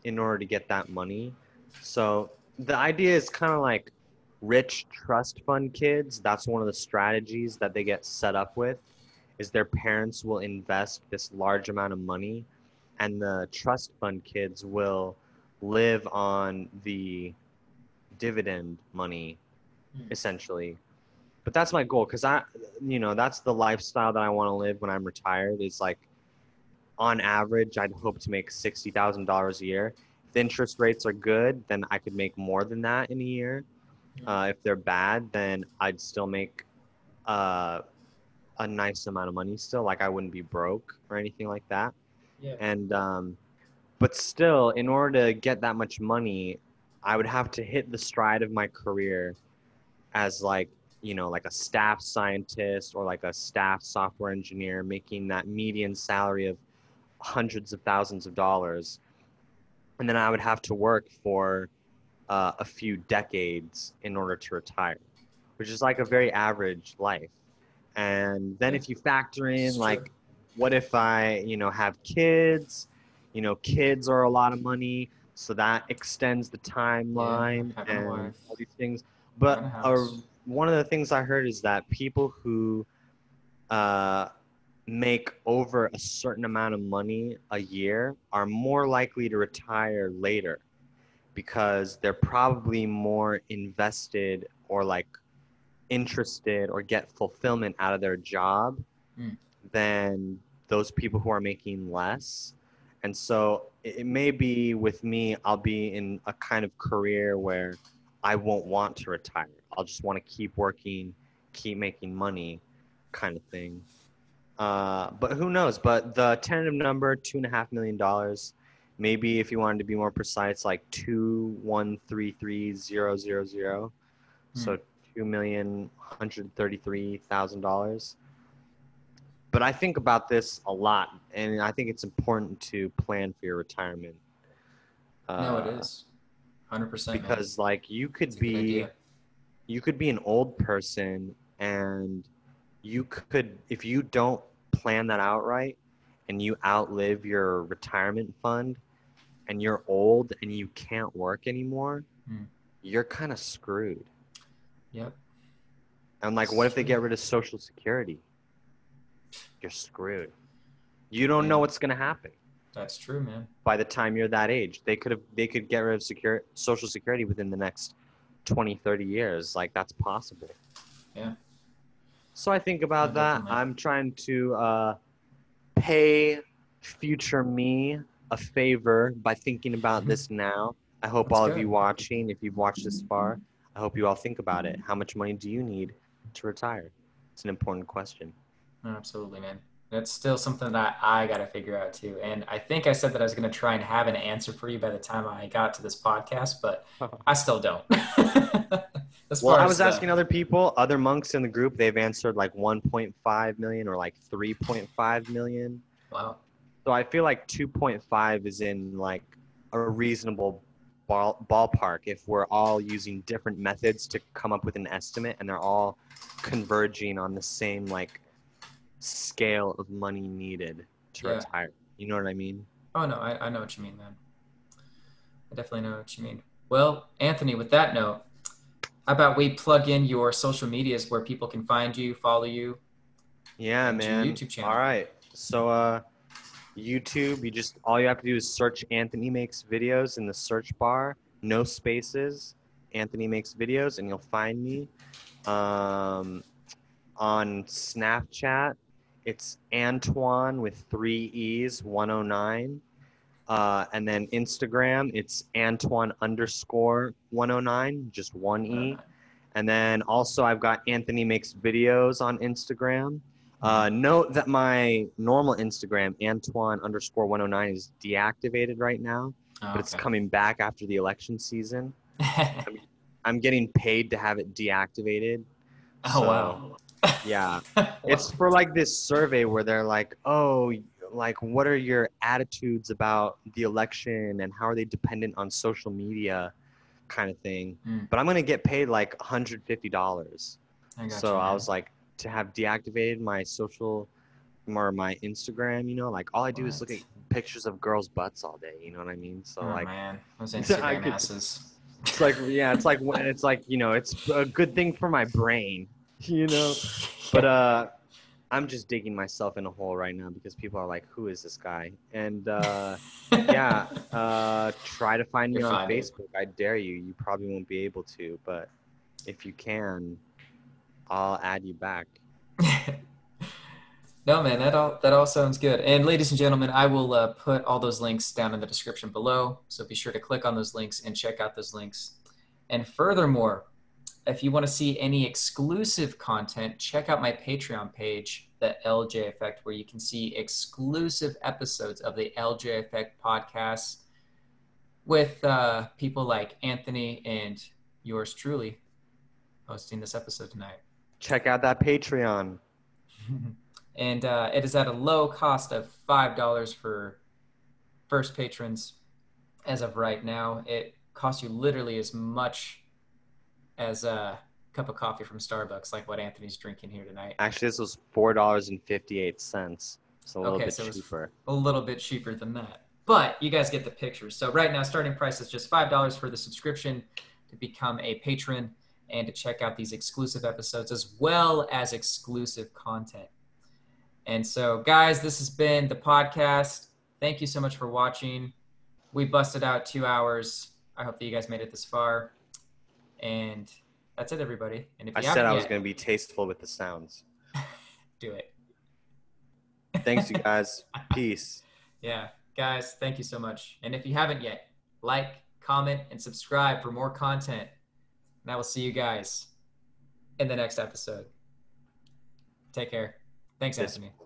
in order to get that money. So the idea is kind of like rich trust fund kids. That's one of the strategies that they get set up with is their parents will invest this large amount of money and the trust fund kids will live on the dividend money Hmm. essentially. But that's my goal because that's the lifestyle that I want to live when I'm retired. Is like on average, I'd hope to make $60,000 a year. If the interest rates are good, then I could make more than that in a year. Hmm. If they're bad, then I'd still make uh, a nice amount of money still. Like I wouldn't be broke or anything like that. Yeah. And but still, in order to get that much money, I would have to hit the stride of my career as like like a staff scientist or like a staff software engineer making that median salary of hundreds of thousands of dollars, and then I would have to work for a few decades in order to retire, which is like a very average life. And then Yeah. if you factor in It's true. like what if I have kids, kids are a lot of money, so that extends the Yeah. timeline Having a and wife, all these things. having a But house. one of the things I heard is that people who uh, make over a certain amount of money a year are more likely to retire later because they're probably more invested or like interested or get fulfillment out of their job Hmm. than those people who are making less. And so it may be with me, I'll be in a kind of career where I won't want to retire. I'll just want to keep working, keep making money kind of thing. But who knows? But the tentative number, $2.5 million. Maybe if you wanted to be more precise, like 2,133,000. So $2,133,000. But I think about this a lot, and I think it's important to plan for your retirement. No, it is. 100%, man. Because like It's a good idea. you could be an old person, and you could, if you don't plan that out right and you outlive your retirement fund and you're old and you can't work anymore, you're kind of screwed. Yep. And like, what if they get rid of Social Security? You're screwed. You don't know what's going to happen. That's true, man. By the time you're that age, they could get rid of Social Security within the next 20, 30 years. Like, that's possible. Yeah. So I think about that. Definitely. I'm trying to pay future me a favor by thinking about this now. I hope That's all of good. you watching, if you've watched this far, I hope you all think about it. How much money do you need to retire? It's an important question. Absolutely, man. That's still something that I got to figure out too. And I think I said that I was going to try and have an answer for you by the time I got to this podcast, but I still don't. Well, I was asking other people, other monks in the group, they've answered like 1.5 million or like 3.5 million. Wow. So I feel like 2.5 is in like a reasonable ballpark if we're all using different methods to come up with an estimate and they're all converging on the same like scale of money needed to retire. You know what I mean? Oh, no, I know what you mean, man. I definitely know what you mean. Well, Anthony, with that note, how about we plug in your social medias where people can find you, follow you? Yeah, man. Your YouTube channel. All right. So, YouTube, all you have to do is search Anthony Makes Videos in the search bar, no spaces, Anthony Makes Videos, and you'll find me. On Snapchat, it's Antoine with 3 E's, 109. And then Instagram, it's Antoine_109, just 1 E. And then also I've got Anthony Makes Videos on Instagram. Note that my normal Instagram, Antoine_109, is deactivated right now, but it's coming back after the election season. I'm getting paid to have it deactivated. Oh, wow. Yeah. It's for like this survey where they're like, oh, like, what are your attitudes about the election and how are they dependent on social media kind of thing. But I'm going to get paid like $150. So I was like, to have deactivated my social or my Instagram, you know, like all I do is look at pictures of girls' butts all day. You know what I mean? So like, man, those Instagram asses. It's like, yeah, it's like, you know, it's a good thing for my brain, you know, but, I'm just digging myself in a hole right now because people are like, who is this guy? And yeah, try to find me on Facebook. I dare you. You probably won't be able to, but if you can, I'll add you back. No, man, that all sounds good. And ladies and gentlemen, I will put all those links down in the description below. So be sure to click on those links and check out those links. And furthermore, if you want to see any exclusive content, check out my Patreon page, TheLJEffect, where you can see exclusive episodes of the LJEffect podcast with people like Anthony and yours truly hosting this episode tonight. Check out that Patreon. And it is at a low cost of $5 for first patrons as of right now. It costs you literally as much as a cup of coffee from Starbucks, like what Anthony's drinking here tonight. Actually, this was $4.58. So a little bit cheaper. A little bit cheaper than that. But you guys get the picture. So right now, starting price is just $5 for the subscription to become a patron and to check out these exclusive episodes as well as exclusive content. And so, guys, this has been the podcast. Thank you so much for watching. We busted out 2 hours. I hope that you guys made it this far. And that's it, everybody. And if you I said I was going to be tasteful with the sounds. Do it. Thanks, you guys. Peace. Yeah, guys, thank you so much. And if you haven't yet, like, comment, and subscribe for more content. And I will see you guys in the next episode. Take care. Thanks, Peace. Anthony.